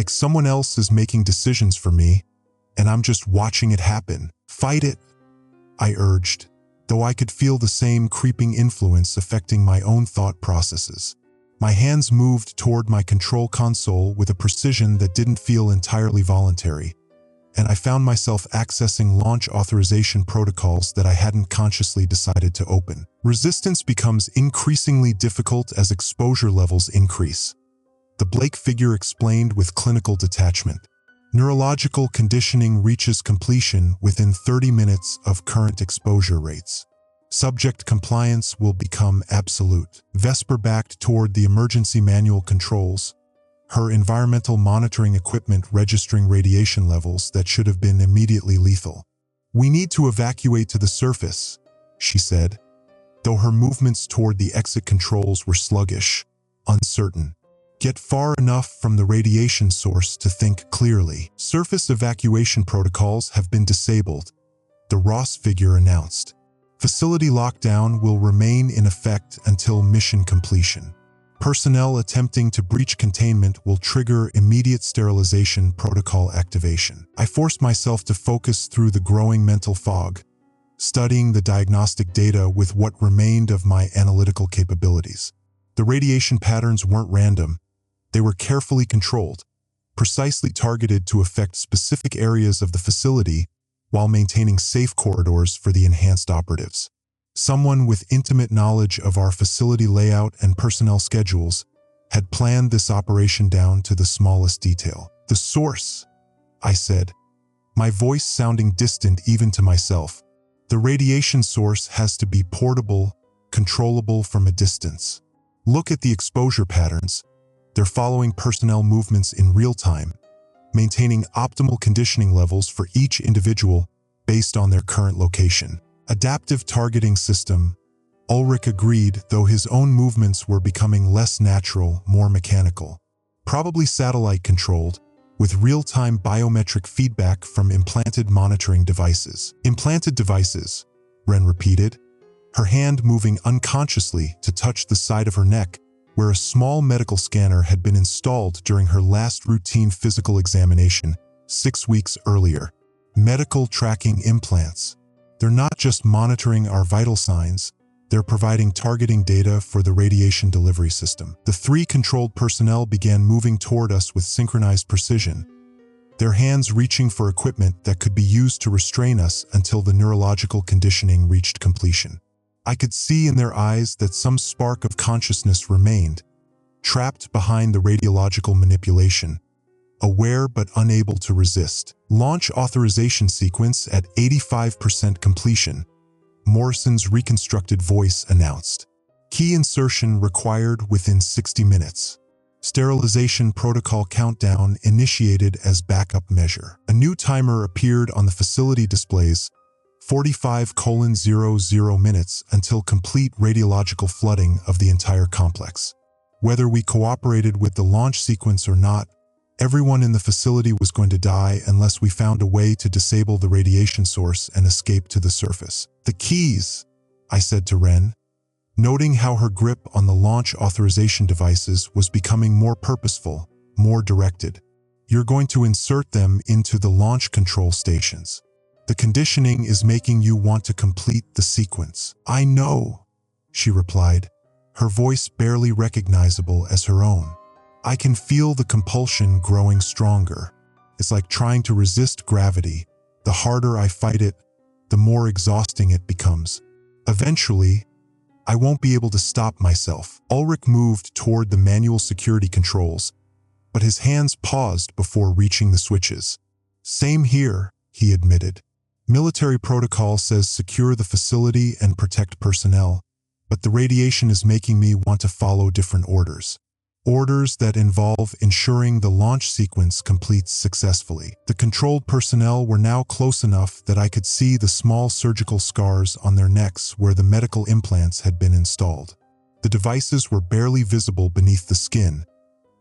someone else is making decisions for me, and I'm just watching it happen. Fight it, I urged, though I could feel the same creeping influence affecting my own thought processes. My hands moved toward my control console with a precision that didn't feel entirely voluntary, and I found myself accessing launch authorization protocols that I hadn't consciously decided to open. Resistance becomes increasingly difficult as exposure levels increase, the Blake figure explained with clinical detachment. Neurological conditioning reaches completion within 30 minutes of current exposure rates. Subject compliance will become absolute. Vesper backed toward the emergency manual controls, her environmental monitoring equipment registering radiation levels that should have been immediately lethal. "We need to evacuate to the surface," she said, though her movements toward the exit controls were sluggish, uncertain. "Get far enough from the radiation source to think clearly. Surface evacuation protocols have been disabled," the Ross figure announced. "Facility lockdown will remain in effect until mission completion. Personnel attempting to breach containment will trigger immediate sterilization protocol activation." I forced myself to focus through the growing mental fog, studying the diagnostic data with what remained of my analytical capabilities. The radiation patterns weren't random. They were carefully controlled, precisely targeted to affect specific areas of the facility while maintaining safe corridors for the enhanced operatives. Someone with intimate knowledge of our facility layout and personnel schedules had planned this operation down to the smallest detail. "The source," I said, my voice sounding distant even to myself. "The radiation source has to be portable, controllable from a distance. Look at the exposure patterns. They're following personnel movements in real time, maintaining optimal conditioning levels for each individual based on their current location." "Adaptive targeting system," Ulrich agreed, though his own movements were becoming less natural, more mechanical. "Probably satellite-controlled, with real-time biometric feedback from implanted monitoring devices." "Implanted devices," Ren repeated, her hand moving unconsciously to touch the side of her neck, where a small medical scanner had been installed during her last routine physical examination 6 weeks earlier. "Medical tracking implants. They're not just monitoring our vital signs, they're providing targeting data for the radiation delivery system." The 3 controlled personnel began moving toward us with synchronized precision, their hands reaching for equipment that could be used to restrain us until the neurological conditioning reached completion. I could see in their eyes that some spark of consciousness remained, trapped behind the radiological manipulation, aware but unable to resist. "Launch authorization sequence at 85% completion," Morrison's reconstructed voice announced. "Key insertion required within 60 minutes. Sterilization protocol countdown initiated as backup measure." A new timer appeared on the facility displays, 45:00 minutes until complete radiological flooding of the entire complex. Whether we cooperated with the launch sequence or not, everyone in the facility was going to die unless we found a way to disable the radiation source and escape to the surface. "The keys," I said to Ren, noting how her grip on the launch authorization devices was becoming more purposeful, more directed. "You're going to insert them into the launch control stations. The conditioning is making you want to complete the sequence." "I know," she replied, her voice barely recognizable as her own. "I can feel the compulsion growing stronger. It's like trying to resist gravity. The harder I fight it, the more exhausting it becomes. Eventually, I won't be able to stop myself." Ulrich moved toward the manual security controls, but his hands paused before reaching the switches. "Same here," he admitted. "Military protocol says secure the facility and protect personnel, but the radiation is making me want to follow different orders. Orders that involve ensuring the launch sequence completes successfully." The controlled personnel were now close enough that I could see the small surgical scars on their necks where the medical implants had been installed. The devices were barely visible beneath the skin,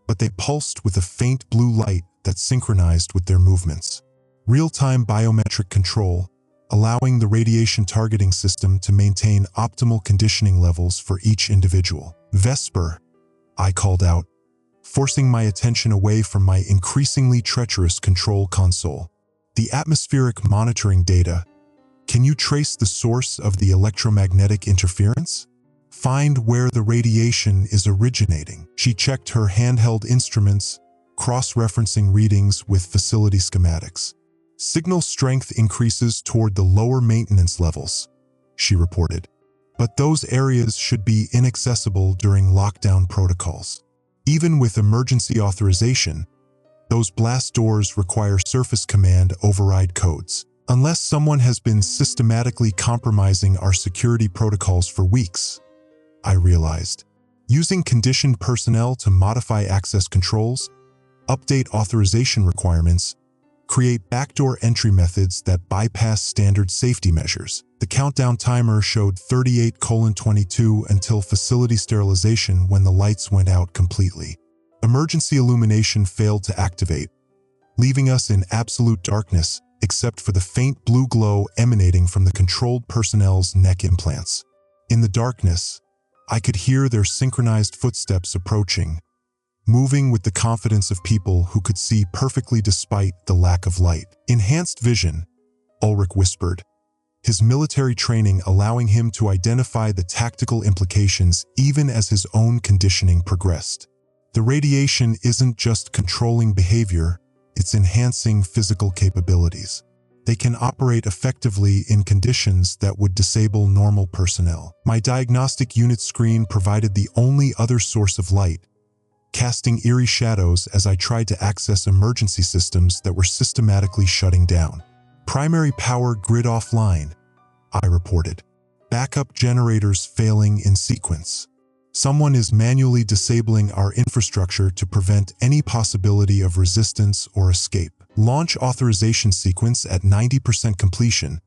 but they pulsed with a faint blue light that synchronized with their movements. Real-time biometric control, allowing the radiation targeting system to maintain optimal conditioning levels for each individual. "Vesper," I called out, forcing my attention away from my increasingly treacherous control console. "The atmospheric monitoring data. Can you trace the source of the electromagnetic interference? Find where the radiation is originating." She checked her handheld instruments, cross-referencing readings with facility schematics. "Signal strength increases toward the lower maintenance levels," she reported. "But those areas should be inaccessible during lockdown protocols. Even with emergency authorization, those blast doors require surface command override codes. Unless someone has been systematically compromising our security protocols for weeks," I realized. Using conditioned personnel to modify access controls, update authorization requirements, create backdoor entry methods that bypass standard safety measures. The countdown timer showed 38:22 until facility sterilization when the lights went out completely. Emergency illumination failed to activate, leaving us in absolute darkness except for the faint blue glow emanating from the controlled personnel's neck implants. In the darkness, I could hear their synchronized footsteps approaching, moving with the confidence of people who could see perfectly despite the lack of light. Enhanced vision, Ulrich whispered, his military training allowing him to identify the tactical implications even as his own conditioning progressed. The radiation isn't just controlling behavior, it's enhancing physical capabilities. They can operate effectively in conditions that would disable normal personnel. My diagnostic unit screen provided the only other source of light, casting eerie shadows as I tried to access emergency systems that were systematically shutting down. Primary power grid offline, I reported. Backup generators failing in sequence. Someone is manually disabling our infrastructure to prevent any possibility of resistance or escape. Launch authorization sequence at 90% completion,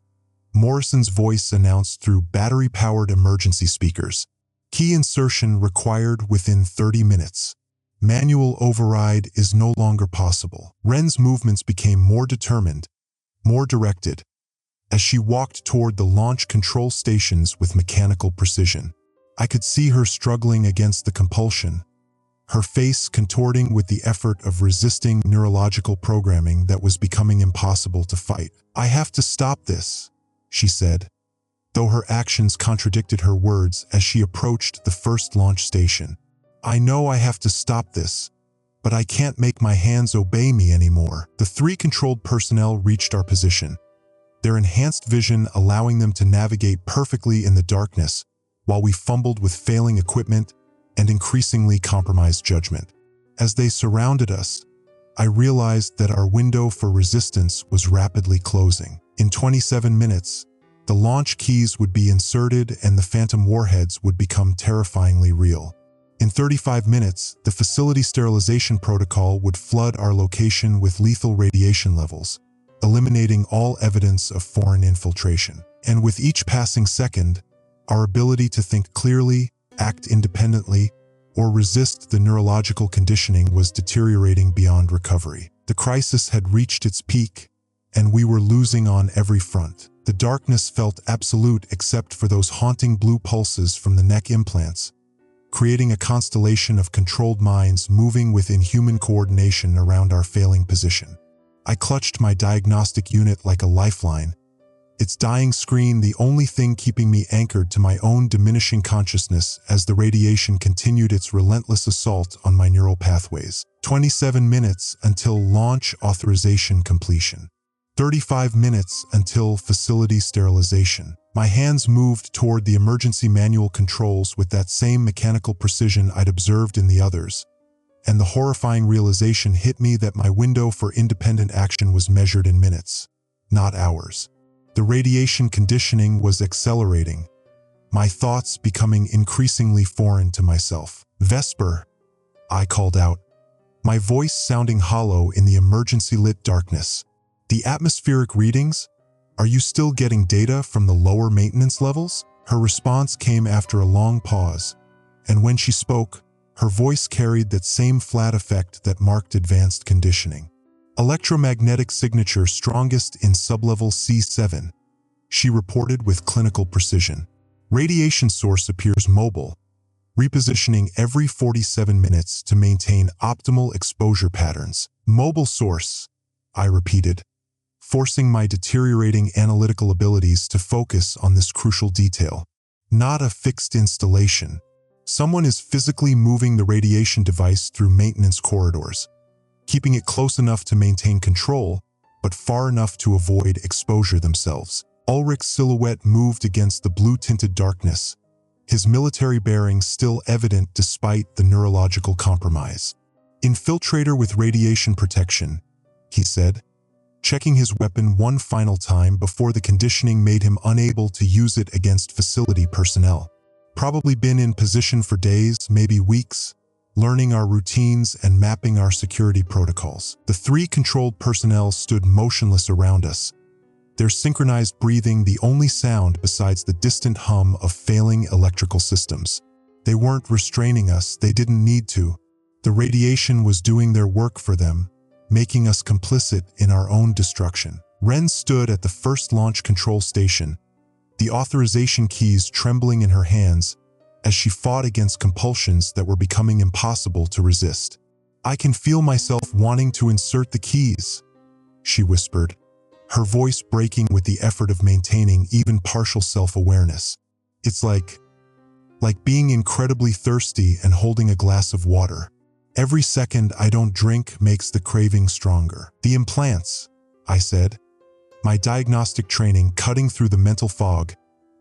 Morrison's voice announced through battery-powered emergency speakers. Key insertion required within 30 minutes. Manual override is no longer possible. Ren's movements became more determined, more directed, as she walked toward the launch control stations with mechanical precision. I could see her struggling against the compulsion, her face contorting with the effort of resisting neurological programming that was becoming impossible to fight. "I have to stop this," she said, though her actions contradicted her words as she approached the first launch station. "I know I have to stop this, but I can't make my hands obey me anymore." The three controlled personnel reached our position, their enhanced vision allowing them to navigate perfectly in the darkness, while we fumbled with failing equipment and increasingly compromised judgment. As they surrounded us, I realized that our window for resistance was rapidly closing. In 27 minutes, the launch keys would be inserted and the phantom warheads would become terrifyingly real. In 35 minutes, the facility sterilization protocol would flood our location with lethal radiation levels, eliminating all evidence of foreign infiltration. And with each passing second, our ability to think clearly, act independently, or resist the neurological conditioning was deteriorating beyond recovery. The crisis had reached its peak, and we were losing on every front. The darkness felt absolute except for those haunting blue pulses from the neck implants, creating a constellation of controlled minds moving with inhuman coordination around our failing position. I clutched my diagnostic unit like a lifeline, its dying screen the only thing keeping me anchored to my own diminishing consciousness as the radiation continued its relentless assault on my neural pathways. 27 minutes until launch authorization completion. 35 minutes until facility sterilization. My hands moved toward the emergency manual controls with that same mechanical precision I'd observed in the others, and the horrifying realization hit me that my window for independent action was measured in minutes, not hours. The radiation conditioning was accelerating, my thoughts becoming increasingly foreign to myself. "Vesper," I called out, my voice sounding hollow in the emergency-lit darkness. "The atmospheric readings? Are you still getting data from the lower maintenance levels?" Her response came after a long pause, and when she spoke, her voice carried that same flat effect that marked advanced conditioning. "Electromagnetic signature strongest in sublevel C7, she reported with clinical precision. "Radiation source appears mobile, repositioning every 47 minutes to maintain optimal exposure patterns." "Mobile source," I repeated, forcing my deteriorating analytical abilities to focus on this crucial detail. "Not a fixed installation. Someone is physically moving the radiation device through maintenance corridors, keeping it close enough to maintain control, but far enough to avoid exposure themselves." Ulrich's silhouette moved against the blue-tinted darkness, his military bearings still evident despite the neurological compromise. "Infiltrator with radiation protection," he said, checking his weapon one final time before the conditioning made him unable to use it against facility personnel. "Probably been in position for days, maybe weeks, learning our routines and mapping our security protocols. The three controlled personnel stood motionless around us, their synchronized breathing the only sound besides the distant hum of failing electrical systems. They weren't restraining us, they didn't need to. The radiation was doing their work for them, making us complicit in our own destruction. Ren stood at the first launch control station, the authorization keys trembling in her hands as she fought against compulsions that were becoming impossible to resist. "I can feel myself wanting to insert the keys," she whispered, her voice breaking with the effort of maintaining even partial self-awareness. "It's like being incredibly thirsty and holding a glass of water. Every second I don't drink makes the craving stronger." "The implants," I said, my diagnostic training cutting through the mental fog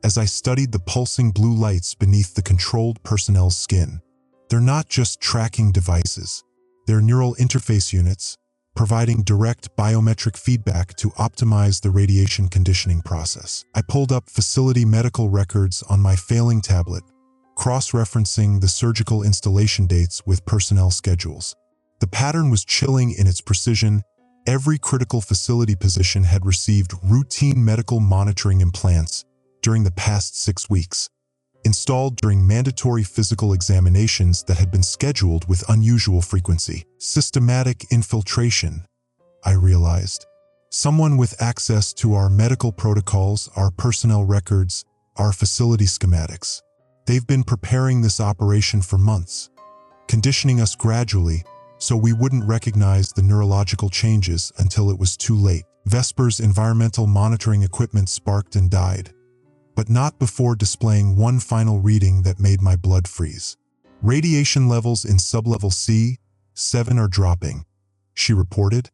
as I studied the pulsing blue lights beneath the controlled personnel's skin. "They're not just tracking devices. They're neural interface units, providing direct biometric feedback to optimize the radiation conditioning process." I pulled up facility medical records on my failing tablet, cross-referencing the surgical installation dates with personnel schedules. The pattern was chilling in its precision. Every critical facility position had received routine medical monitoring implants during the past 6 weeks, installed during mandatory physical examinations that had been scheduled with unusual frequency. Systematic infiltration, I realized. Someone with access to our medical protocols, our personnel records, our facility schematics. They've been preparing this operation for months, conditioning us gradually so we wouldn't recognize the neurological changes until it was too late. Vesper's environmental monitoring equipment sparked and died, but not before displaying one final reading that made my blood freeze. "Radiation levels in sublevel C7 are dropping," she reported,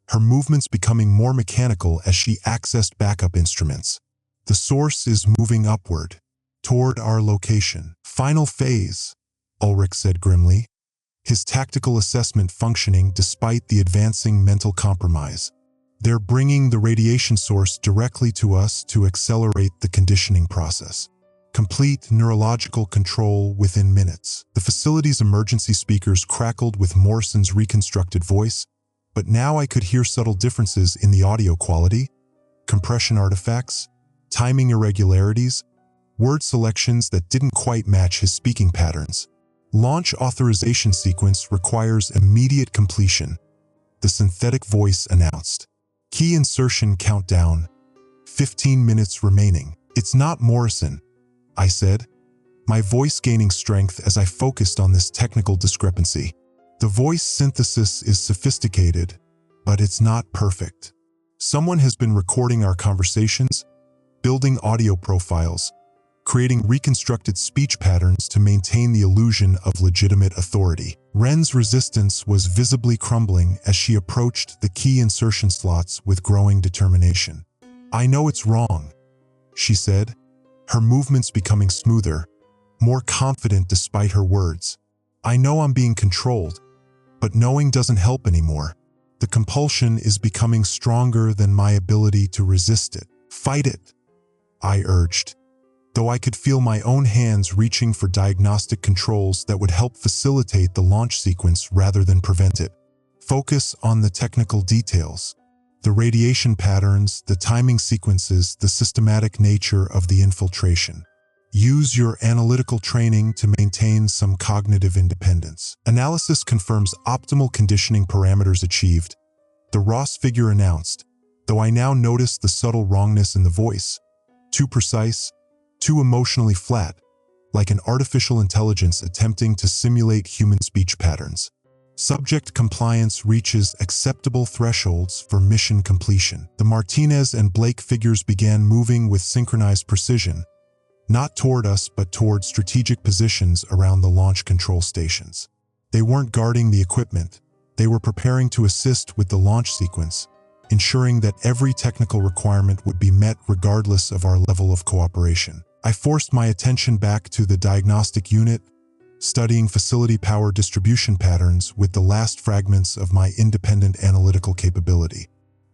her movements becoming more mechanical as she accessed backup instruments. "The source is moving upward, toward our location." "Final phase," Ulrich said grimly, his tactical assessment functioning despite the advancing mental compromise. "They're bringing the radiation source directly to us to accelerate the conditioning process. Complete neurological control within minutes." The facility's emergency speakers crackled with Morrison's reconstructed voice, but now I could hear subtle differences in the audio quality, compression artifacts, timing irregularities, word selections that didn't quite match his speaking patterns. "Launch authorization sequence requires immediate completion," the synthetic voice announced. "Key insertion countdown, 15 minutes remaining." "It's not Morrison," I said, my voice gaining strength as I focused on this technical discrepancy. "The voice synthesis is sophisticated, but it's not perfect. Someone has been recording our conversations, building audio profiles, creating reconstructed speech patterns to maintain the illusion of legitimate authority." Ren's resistance was visibly crumbling as she approached the key insertion slots with growing determination. "I know it's wrong," she said, her movements becoming smoother, more confident despite her words. "I know I'm being controlled, but knowing doesn't help anymore. The compulsion is becoming stronger than my ability to resist it." "Fight it," I urged, though I could feel my own hands reaching for diagnostic controls that would help facilitate the launch sequence rather than prevent it. "Focus on the technical details, the radiation patterns, the timing sequences, the systematic nature of the infiltration. Use your analytical training to maintain some cognitive independence." "Analysis confirms optimal conditioning parameters achieved," the Ross figure announced, though I now noticed the subtle wrongness in the voice. Too precise, too emotionally flat, like an artificial intelligence attempting to simulate human speech patterns. "Subject compliance reaches acceptable thresholds for mission completion." The Martinez and Blake figures began moving with synchronized precision, not toward us but toward strategic positions around the launch control stations. They weren't guarding the equipment, they were preparing to assist with the launch sequence, ensuring that every technical requirement would be met regardless of our level of cooperation. I forced my attention back to the diagnostic unit, studying facility power distribution patterns with the last fragments of my independent analytical capability.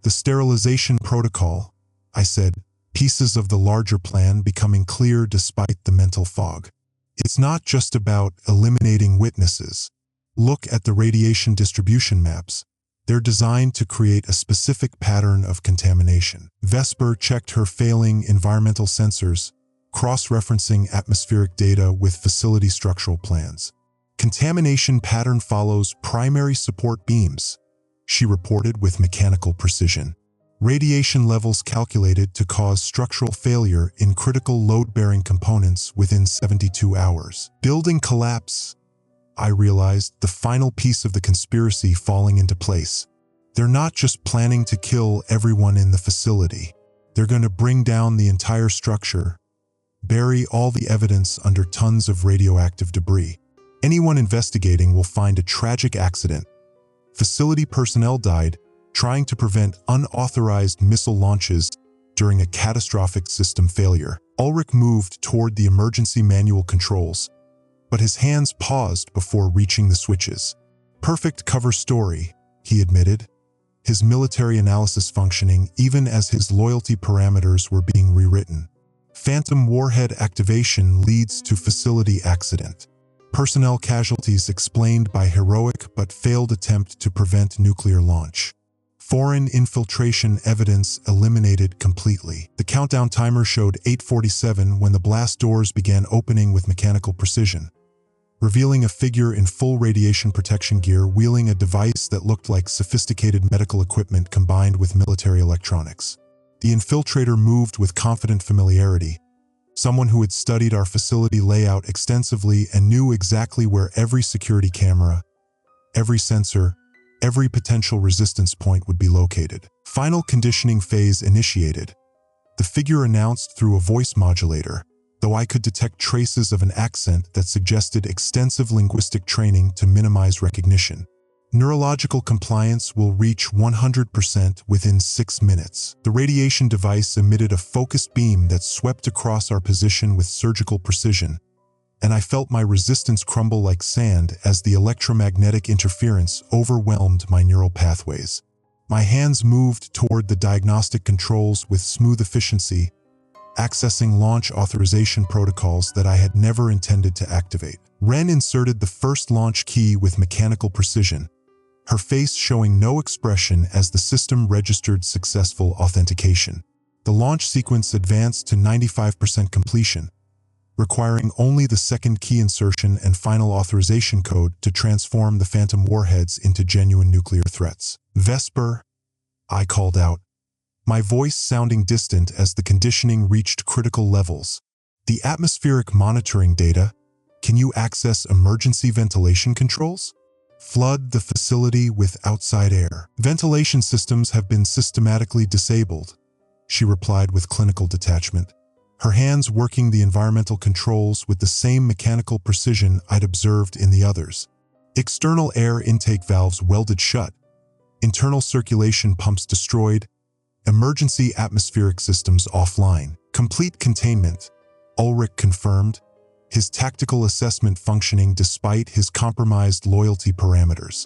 "The sterilization protocol," I said, pieces of the larger plan becoming clear despite the mental fog. "It's not just about eliminating witnesses. Look at the radiation distribution maps. They're designed to create a specific pattern of contamination. Vesper checked her failing environmental sensors, cross-referencing atmospheric data with facility structural plans. Contamination pattern follows primary support beams, she reported with mechanical precision. Radiation levels calculated to cause structural failure in critical load-bearing components within 72 hours. Building collapse. I realized the final piece of the conspiracy falling into place. They're not just planning to kill everyone in the facility. They're going to bring down the entire structure, bury all the evidence under tons of radioactive debris. Anyone investigating will find a tragic accident. Facility personnel died trying to prevent unauthorized missile launches during a catastrophic system failure. Ulrich moved toward the emergency manual controls, but his hands paused before reaching the switches. Perfect cover story, he admitted, his military analysis functioning even as his loyalty parameters were being rewritten. Phantom warhead activation leads to facility accident. Personnel casualties explained by heroic but failed attempt to prevent nuclear launch. Foreign infiltration evidence eliminated completely. The countdown timer showed 8:47 when the blast doors began opening with mechanical precision, revealing a figure in full radiation protection gear wielding a device that looked like sophisticated medical equipment combined with military electronics. The infiltrator moved with confident familiarity, someone who had studied our facility layout extensively and knew exactly where every security camera, every sensor, every potential resistance point would be located. Final conditioning phase initiated. The figure announced through a voice modulator, though I could detect traces of an accent that suggested extensive linguistic training to minimize recognition. Neurological compliance will reach 100% within 6 minutes. The radiation device emitted a focused beam that swept across our position with surgical precision, and I felt my resistance crumble like sand as the electromagnetic interference overwhelmed my neural pathways. My hands moved toward the diagnostic controls with smooth efficiency, accessing launch authorization protocols that I had never intended to activate. Ren inserted the first launch key with mechanical precision, her face showing no expression as the system registered successful authentication. The launch sequence advanced to 95% completion, requiring only the second key insertion and final authorization code to transform the phantom warheads into genuine nuclear threats. Vesper, I called out, my voice sounding distant as the conditioning reached critical levels. The atmospheric monitoring data, can you access emergency ventilation controls? Flood the facility with outside air. Ventilation systems have been systematically disabled, she replied with clinical detachment, her hands working the environmental controls with the same mechanical precision I'd observed in the others. External air intake valves welded shut, internal circulation pumps destroyed, emergency atmospheric systems offline. Complete containment, Ulrich confirmed, his tactical assessment functioning despite his compromised loyalty parameters.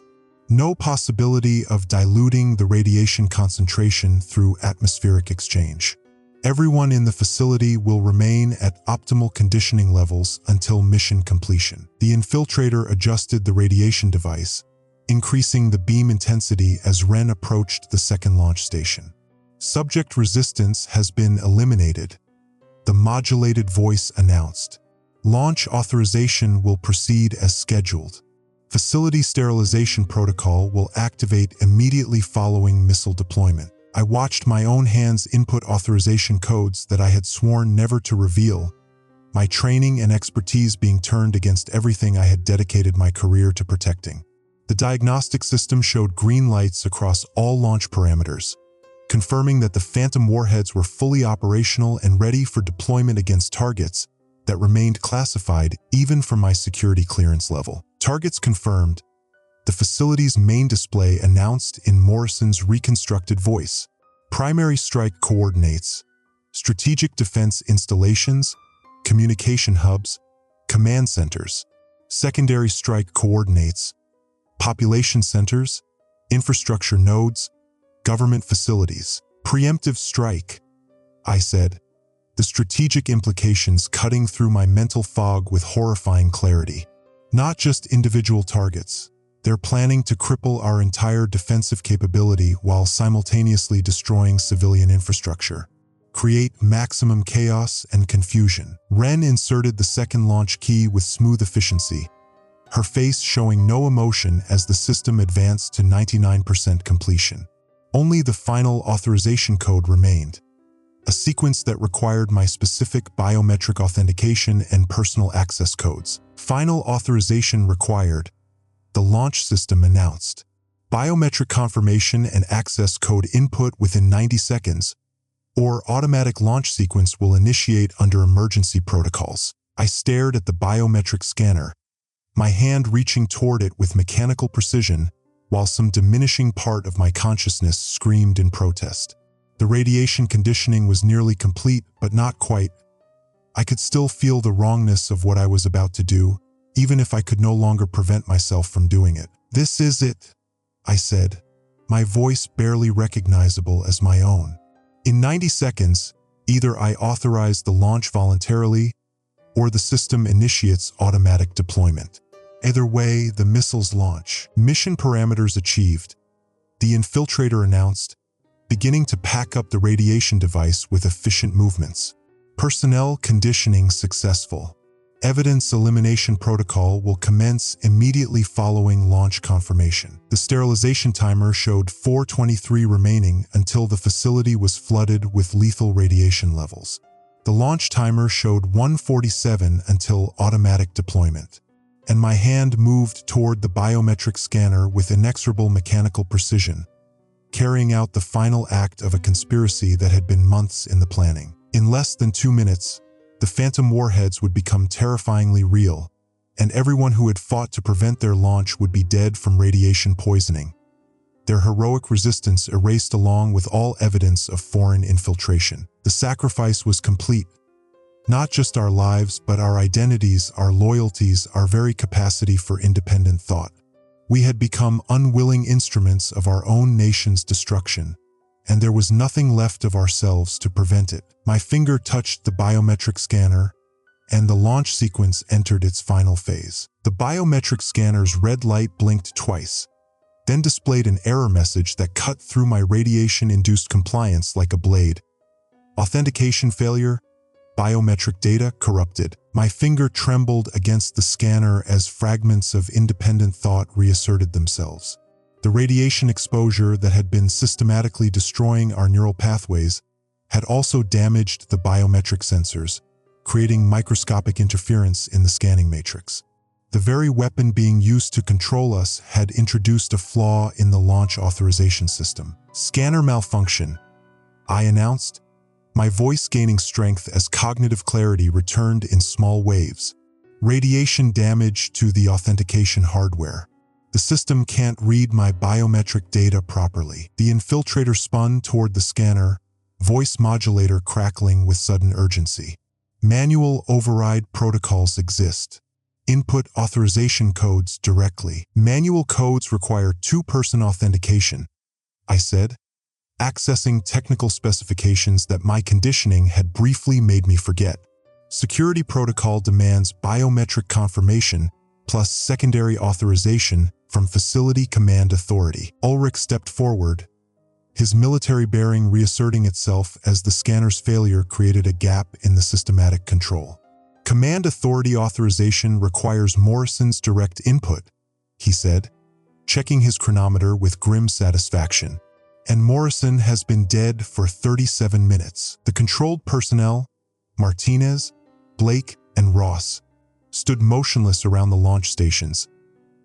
No possibility of diluting the radiation concentration through atmospheric exchange. Everyone in the facility will remain at optimal conditioning levels until mission completion. The infiltrator adjusted the radiation device, increasing the beam intensity as Ren approached the second launch station. Subject resistance has been eliminated, the modulated voice announced. Launch authorization will proceed as scheduled. Facility sterilization protocol will activate immediately following missile deployment. I watched my own hands input authorization codes that I had sworn never to reveal, my training and expertise being turned against everything I had dedicated my career to protecting. The diagnostic system showed green lights across all launch parameters, confirming that the phantom warheads were fully operational and ready for deployment against targets that remained classified even from my security clearance level. Targets confirmed. The facility's main display announced in Morrison's reconstructed voice. Primary strike coordinates, strategic defense installations, communication hubs, command centers. Secondary strike coordinates, population centers, infrastructure nodes, government facilities. Preemptive strike, I said, the strategic implications cutting through my mental fog with horrifying clarity. Not just individual targets, They're planning to cripple our entire defensive capability while simultaneously destroying civilian infrastructure. Create maximum chaos and confusion. Ren inserted the second launch key with smooth efficiency, her face showing no emotion as the system advanced to 99% completion. Only the final authorization code remained, a sequence that required my specific biometric authentication and personal access codes. Final authorization required, the launch system announced. Biometric confirmation and access code input within 90 seconds, or automatic launch sequence will initiate under emergency protocols. I stared at the biometric scanner, my hand reaching toward it with mechanical precision, while some diminishing part of my consciousness screamed in protest. The radiation conditioning was nearly complete, but not quite. I could still feel the wrongness of what I was about to do, even if I could no longer prevent myself from doing it. "This is it," I said, my voice barely recognizable as my own. In 90 seconds, either I authorize the launch voluntarily, or the system initiates automatic deployment. Either way, the missiles launch. Mission parameters achieved, the infiltrator announced, beginning to pack up the radiation device with efficient movements. Personnel conditioning successful. Evidence elimination protocol will commence immediately following launch confirmation. The sterilization timer showed 4:23 remaining until the facility was flooded with lethal radiation levels. The launch timer showed 1:47 until automatic deployment, and my hand moved toward the biometric scanner with inexorable mechanical precision, carrying out the final act of a conspiracy that had been months in the planning. In less than 2 minutes, the phantom warheads would become terrifyingly real, and everyone who had fought to prevent their launch would be dead from radiation poisoning, their heroic resistance erased along with all evidence of foreign infiltration. The sacrifice was complete. Not just our lives, but our identities, our loyalties, our very capacity for independent thought. We had become unwilling instruments of our own nation's destruction, and there was nothing left of ourselves to prevent it. My finger touched the biometric scanner, and the launch sequence entered its final phase. The biometric scanner's red light blinked twice, then displayed an error message that cut through my radiation-induced compliance like a blade. Authentication failure, biometric data corrupted. My finger trembled against the scanner as fragments of independent thought reasserted themselves. The radiation exposure that had been systematically destroying our neural pathways had also damaged the biometric sensors, creating microscopic interference in the scanning matrix. The very weapon being used to control us had introduced a flaw in the launch authorization system. "Scanner malfunction," I announced, my voice gaining strength as cognitive clarity returned in small waves. "Radiation damage to the authentication hardware. The system can't read my biometric data properly." The infiltrator spun toward the scanner, voice modulator crackling with sudden urgency. "Manual override protocols exist. Input authorization codes directly. Manual codes require two-person authentication," I said, accessing technical specifications that my conditioning had briefly made me forget. "Security protocol demands biometric confirmation plus secondary authorization from Facility Command Authority." Ulrich stepped forward, his military bearing reasserting itself as the scanner's failure created a gap in the systematic control. "Command Authority authorization requires Morrison's direct input," he said, checking his chronometer with grim satisfaction. "And Morrison has been dead for 37 minutes. The controlled personnel, Martinez, Blake, and Ross, stood motionless around the launch stations,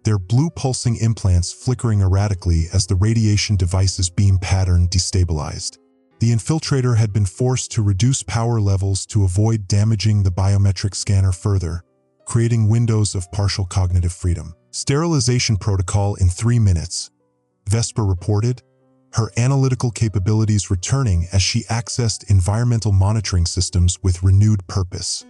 their blue pulsing implants flickering erratically as the radiation device's beam pattern destabilized. The infiltrator had been forced to reduce power levels to avoid damaging the biometric scanner further, creating windows of partial cognitive freedom. "Sterilization protocol in 3 minutes, Vesper reported, her analytical capabilities returning as she accessed environmental monitoring systems with renewed purpose.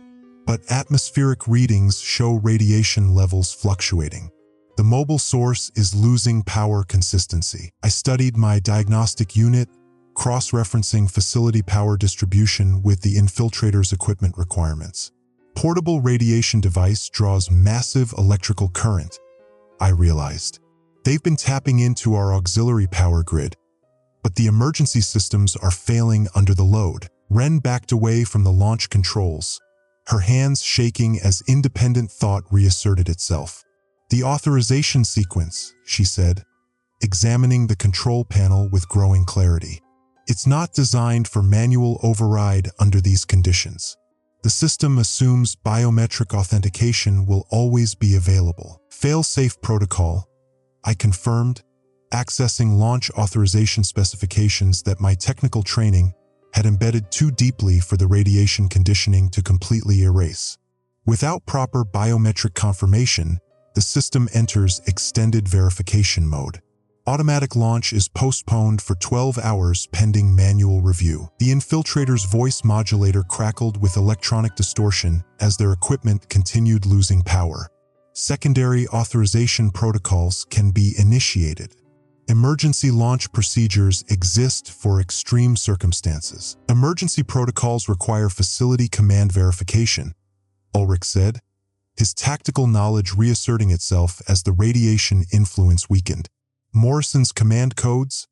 But atmospheric readings show radiation levels fluctuating. The mobile source is losing power consistency. I studied my diagnostic unit, cross-referencing facility power distribution with the infiltrator's equipment requirements. Portable radiation device draws massive electrical current, I realized. They've been tapping into our auxiliary power grid, but the emergency systems are failing under the load. Wren backed away from the launch controls, her hands shaking as independent thought reasserted itself. The authorization sequence, she said, examining the control panel with growing clarity. It's not designed for manual override under these conditions. The system assumes biometric authentication will always be available. Fail-safe protocol, I confirmed, accessing launch authorization specifications that my technical training had embedded too deeply for the radiation conditioning to completely erase. Without proper biometric confirmation, the system enters extended verification mode. Automatic launch is postponed for 12 hours pending manual review. The infiltrator's voice modulator crackled with electronic distortion as their equipment continued losing power. Secondary authorization protocols can be initiated. Emergency launch procedures exist for extreme circumstances. Emergency protocols require facility command verification, Ulrich said, his tactical knowledge reasserting itself as the radiation influence weakened. Morrison's command codes,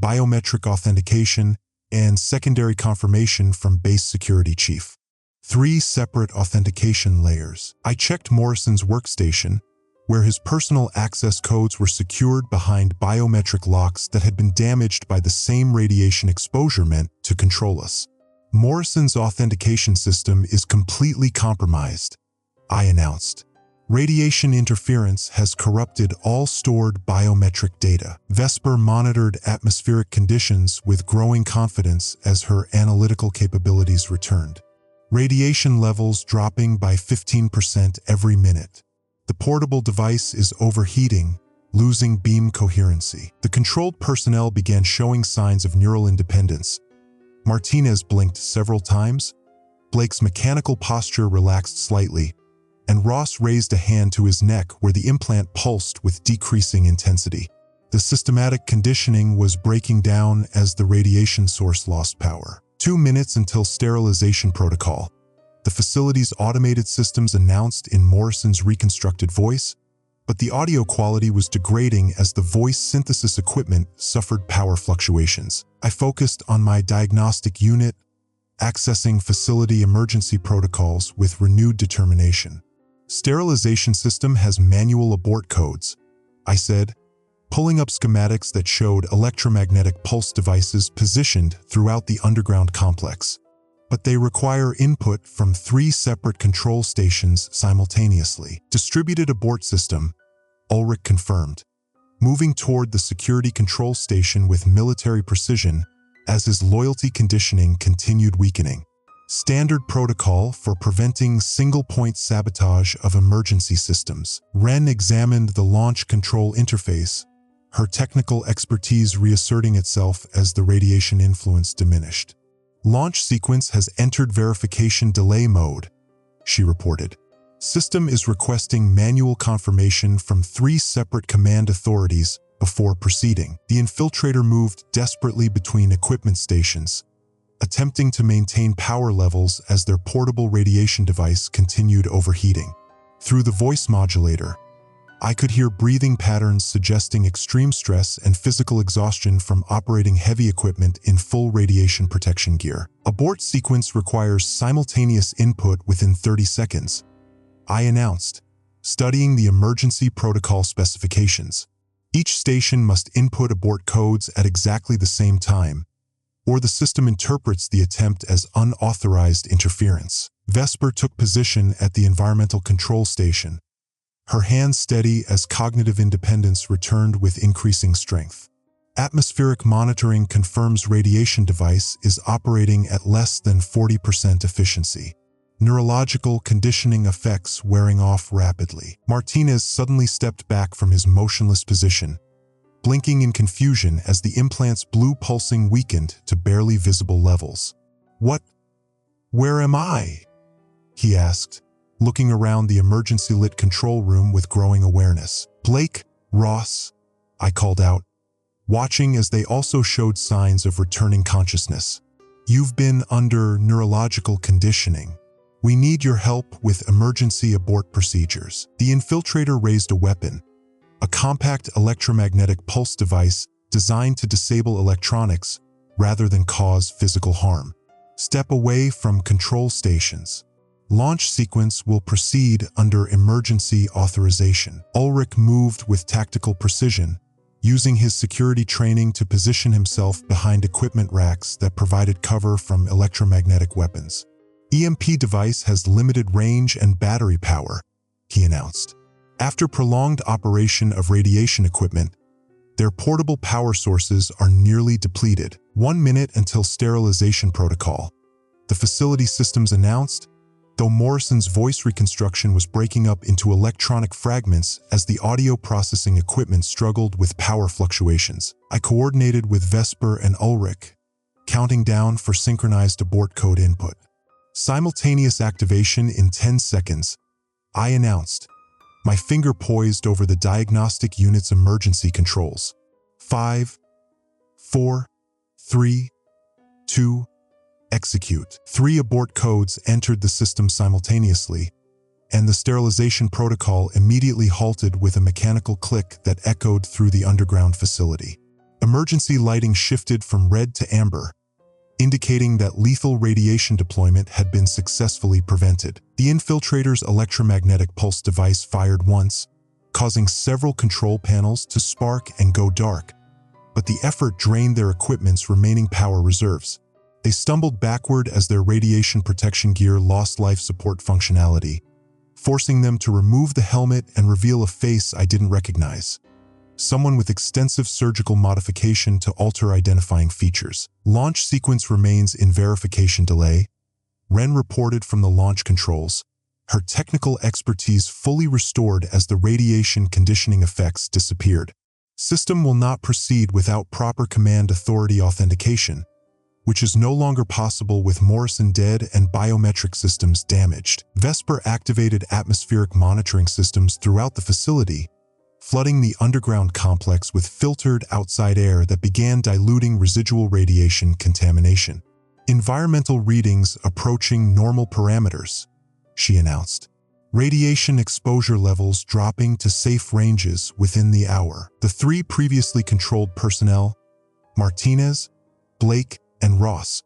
biometric authentication, and secondary confirmation from base security chief. 3 separate authentication layers. I checked Morrison's workstation, where his personal access codes were secured behind biometric locks that had been damaged by the same radiation exposure meant to control us. Morrison's authentication system is completely compromised, I announced. Radiation interference has corrupted all stored biometric data. Vesper monitored atmospheric conditions with growing confidence as her analytical capabilities returned. Radiation levels dropping by 15% every minute. The portable device is overheating, losing beam coherency. The controlled personnel began showing signs of neural independence. Martinez blinked several times. Blake's mechanical posture relaxed slightly, and Ross raised a hand to his neck where the implant pulsed with decreasing intensity. The systematic conditioning was breaking down as the radiation source lost power. 2 minutes until sterilization protocol. The facility's automated systems announced in Morrison's reconstructed voice, but the audio quality was degrading as the voice synthesis equipment suffered power fluctuations. I focused on my diagnostic unit, accessing facility emergency protocols with renewed determination. Sterilization system has manual abort codes, I said, pulling up schematics that showed electromagnetic pulse devices positioned throughout the underground complex. But they require input from 3 separate control stations simultaneously. Distributed abort system, Ulrich confirmed, moving toward the security control station with military precision as his loyalty conditioning continued weakening. Standard protocol for preventing single-point sabotage of emergency systems. Wren examined the launch control interface, her technical expertise reasserting itself as the radiation influence diminished. Launch sequence has entered verification delay mode, she reported. System is requesting manual confirmation from 3 separate command authorities before proceeding. The infiltrator moved desperately between equipment stations, attempting to maintain power levels as their portable radiation device continued overheating. Through the voice modulator, I could hear breathing patterns suggesting extreme stress and physical exhaustion from operating heavy equipment in full radiation protection gear. Abort sequence requires simultaneous input within 30 seconds, I announced, studying the emergency protocol specifications. Each station must input abort codes at exactly the same time, or the system interprets the attempt as unauthorized interference. Vesper took position at the environmental control station, her hands steady as cognitive independence returned with increasing strength. Atmospheric monitoring confirms radiation device is operating at less than 40% efficiency. Neurological conditioning effects wearing off rapidly. Martinez suddenly stepped back from his motionless position, blinking in confusion as the implant's blue pulsing weakened to barely visible levels. Where am I? He asked, looking around the emergency-lit control room with growing awareness. Blake, Ross, I called out, watching as they also showed signs of returning consciousness. You've been under neurological conditioning. We need your help with emergency abort procedures. The infiltrator raised a weapon, a compact electromagnetic pulse device designed to disable electronics rather than cause physical harm. Step away from control stations. Launch sequence will proceed under emergency authorization. Ulrich moved with tactical precision, using his security training to position himself behind equipment racks that provided cover from electromagnetic weapons. EMP device has limited range and battery power, he announced. After prolonged operation of radiation equipment, their portable power sources are nearly depleted. 1 minute until sterilization protocol, the facility systems announced, though Morrison's voice reconstruction was breaking up into electronic fragments as the audio processing equipment struggled with power fluctuations. I coordinated with Vesper and Ulrich, counting down for synchronized abort code input. Simultaneous activation in 10 seconds, I announced, my finger poised over the diagnostic unit's emergency controls. 5, 4, 3, 2, execute. 3 abort codes entered the system simultaneously, and the sterilization protocol immediately halted with a mechanical click that echoed through the underground facility. Emergency lighting shifted from red to amber, indicating that lethal radiation deployment had been successfully prevented. The infiltrator's electromagnetic pulse device fired once, causing several control panels to spark and go dark, but the effort drained their equipment's remaining power reserves. They stumbled backward as their radiation protection gear lost life support functionality, forcing them to remove the helmet and reveal a face I didn't recognize. Someone with extensive surgical modification to alter identifying features. Launch sequence remains in verification delay. Ren reported from the launch controls, her technical expertise fully restored as the radiation conditioning effects disappeared. System will not proceed without proper command authority authentication, which is no longer possible with Morrison dead and biometric systems damaged. Vesper activated atmospheric monitoring systems throughout the facility, flooding the underground complex with filtered outside air that began diluting residual radiation contamination. Environmental readings approaching normal parameters, she announced. Radiation exposure levels dropping to safe ranges within the hour. The 3 previously controlled personnel, Martinez, Blake, and Ross,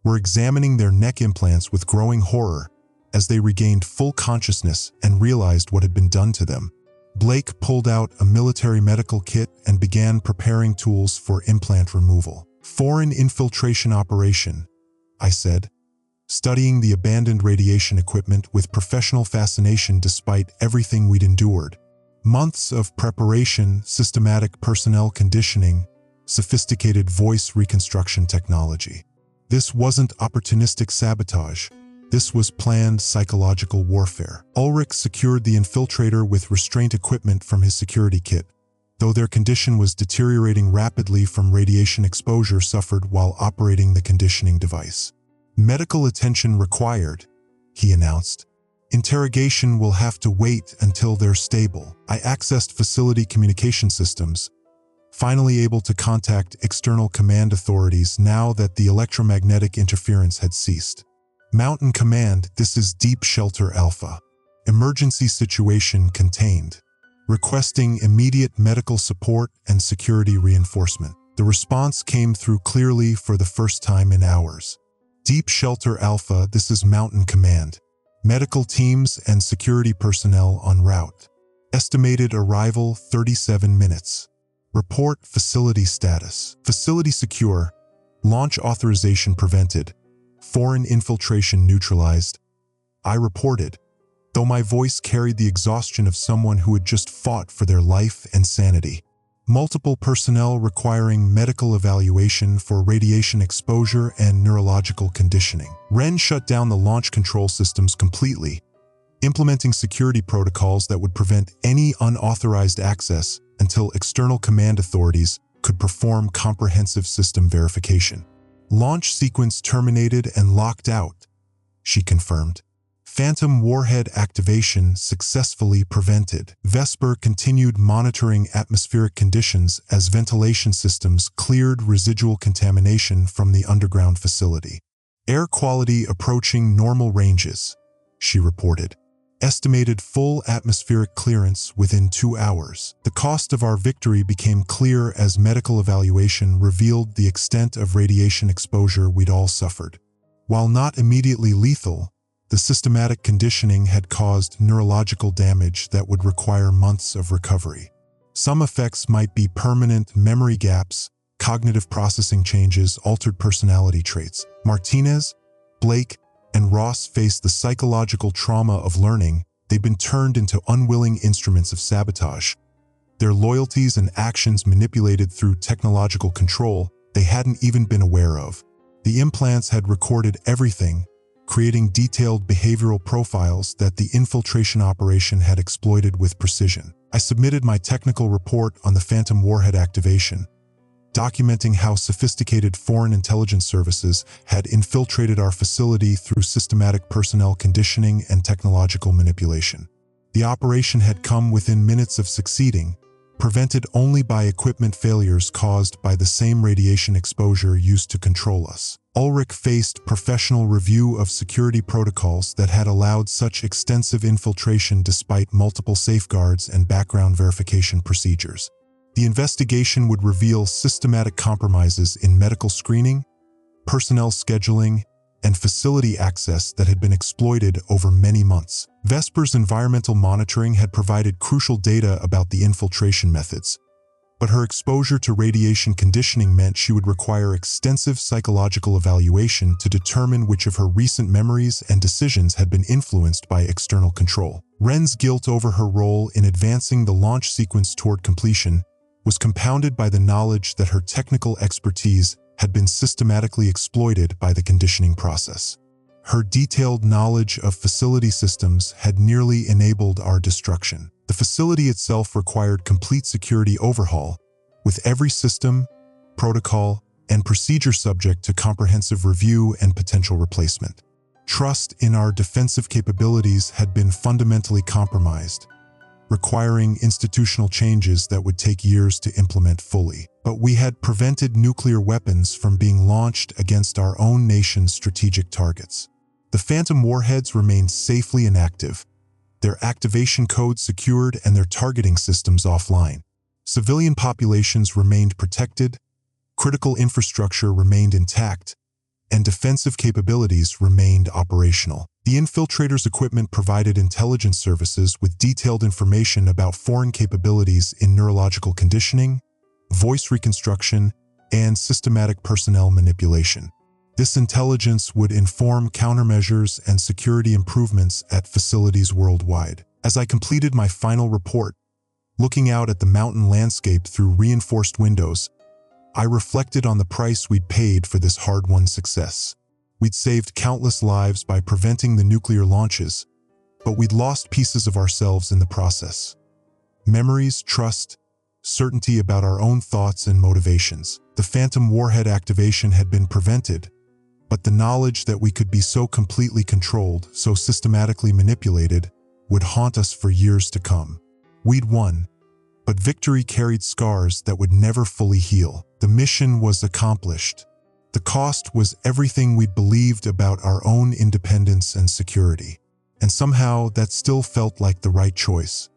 were examining their neck implants with growing horror as they regained full consciousness and realized what had been done to them. Blake pulled out a military medical kit and began preparing tools for implant removal. Foreign infiltration operation, I said, studying the abandoned radiation equipment with professional fascination despite everything we'd endured. Months of preparation, systematic personnel conditioning, sophisticated voice reconstruction technology. This wasn't opportunistic sabotage. This was planned psychological warfare. Ulrich secured the infiltrator with restraint equipment from his security kit, though their condition was deteriorating rapidly from radiation exposure suffered while operating the conditioning device. Medical attention required, he announced. Interrogation will have to wait until they're stable. I accessed facility communication systems, finally able to contact external command authorities now that the electromagnetic interference had ceased. Mountain Command, this is Deep Shelter Alpha. Emergency situation contained. Requesting immediate medical support and security reinforcement. The response came through clearly for the first time in hours. Deep Shelter Alpha, this is Mountain Command. Medical teams and security personnel en route. Estimated arrival 37 minutes. Report facility status. Facility secure. Launch authorization prevented. Foreign infiltration neutralized. I reported, though my voice carried the exhaustion of someone who had just fought for their life and sanity. Multiple personnel requiring medical evaluation for radiation exposure and neurological conditioning. Ren shut down the launch control systems completely, implementing security protocols that would prevent any unauthorized access until external command authorities could perform comprehensive system verification. Launch sequence terminated and locked out, she confirmed. Phantom Warhead activation successfully prevented. Vesper continued monitoring atmospheric conditions as ventilation systems cleared residual contamination from the underground facility. Air quality approaching normal ranges, she reported. estimated full atmospheric clearance within 2 hours. The cost of our victory became clear as medical evaluation revealed the extent of radiation exposure we'd all suffered. While not immediately lethal, the systematic conditioning had caused neurological damage that would require months of recovery. Some effects might be permanent memory gaps, cognitive processing changes, altered personality traits. Martinez, Blake, and Ross faced the psychological trauma of learning they'd been turned into unwilling instruments of sabotage. Their loyalties and actions manipulated through technological control they hadn't even been aware of. The implants had recorded everything, creating detailed behavioral profiles that the infiltration operation had exploited with precision. I submitted my technical report on the Phantom Warhead activation, documenting how sophisticated foreign intelligence services had infiltrated our facility through systematic personnel conditioning and technological manipulation. The operation had come within minutes of succeeding, prevented only by equipment failures caused by the same radiation exposure used to control us. Ulrich faced professional review of security protocols that had allowed such extensive infiltration despite multiple safeguards and background verification procedures. The investigation would reveal systematic compromises in medical screening, personnel scheduling, and facility access that had been exploited over many months. Vesper's environmental monitoring had provided crucial data about the infiltration methods, but her exposure to radiation conditioning meant she would require extensive psychological evaluation to determine which of her recent memories and decisions had been influenced by external control. Wren's guilt over her role in advancing the launch sequence toward completion was compounded by the knowledge that her technical expertise had been systematically exploited by the conditioning process. Her detailed knowledge of facility systems had nearly enabled our destruction. The facility itself required complete security overhaul, with every system, protocol, and procedure subject to comprehensive review and potential replacement. Trust in our defensive capabilities had been fundamentally compromised, requiring institutional changes that would take years to implement fully. But we had prevented nuclear weapons from being launched against our own nation's strategic targets. The Phantom warheads remained safely inactive, their activation codes secured and their targeting systems offline. Civilian populations remained protected, critical infrastructure remained intact, and defensive capabilities remained operational. The infiltrators' equipment provided intelligence services with detailed information about foreign capabilities in neurological conditioning, voice reconstruction, and systematic personnel manipulation. This intelligence would inform countermeasures and security improvements at facilities worldwide. As I completed my final report, looking out at the mountain landscape through reinforced windows, I reflected on the price we'd paid for this hard-won success. We'd saved countless lives by preventing the nuclear launches, but we'd lost pieces of ourselves in the process. Memories, trust, certainty about our own thoughts and motivations. The Phantom warhead activation had been prevented, but the knowledge that we could be so completely controlled, so systematically manipulated, would haunt us for years to come. We'd won, but victory carried scars that would never fully heal. The mission was accomplished. The cost was everything we'd believed about our own independence and security. And somehow that still felt like the right choice.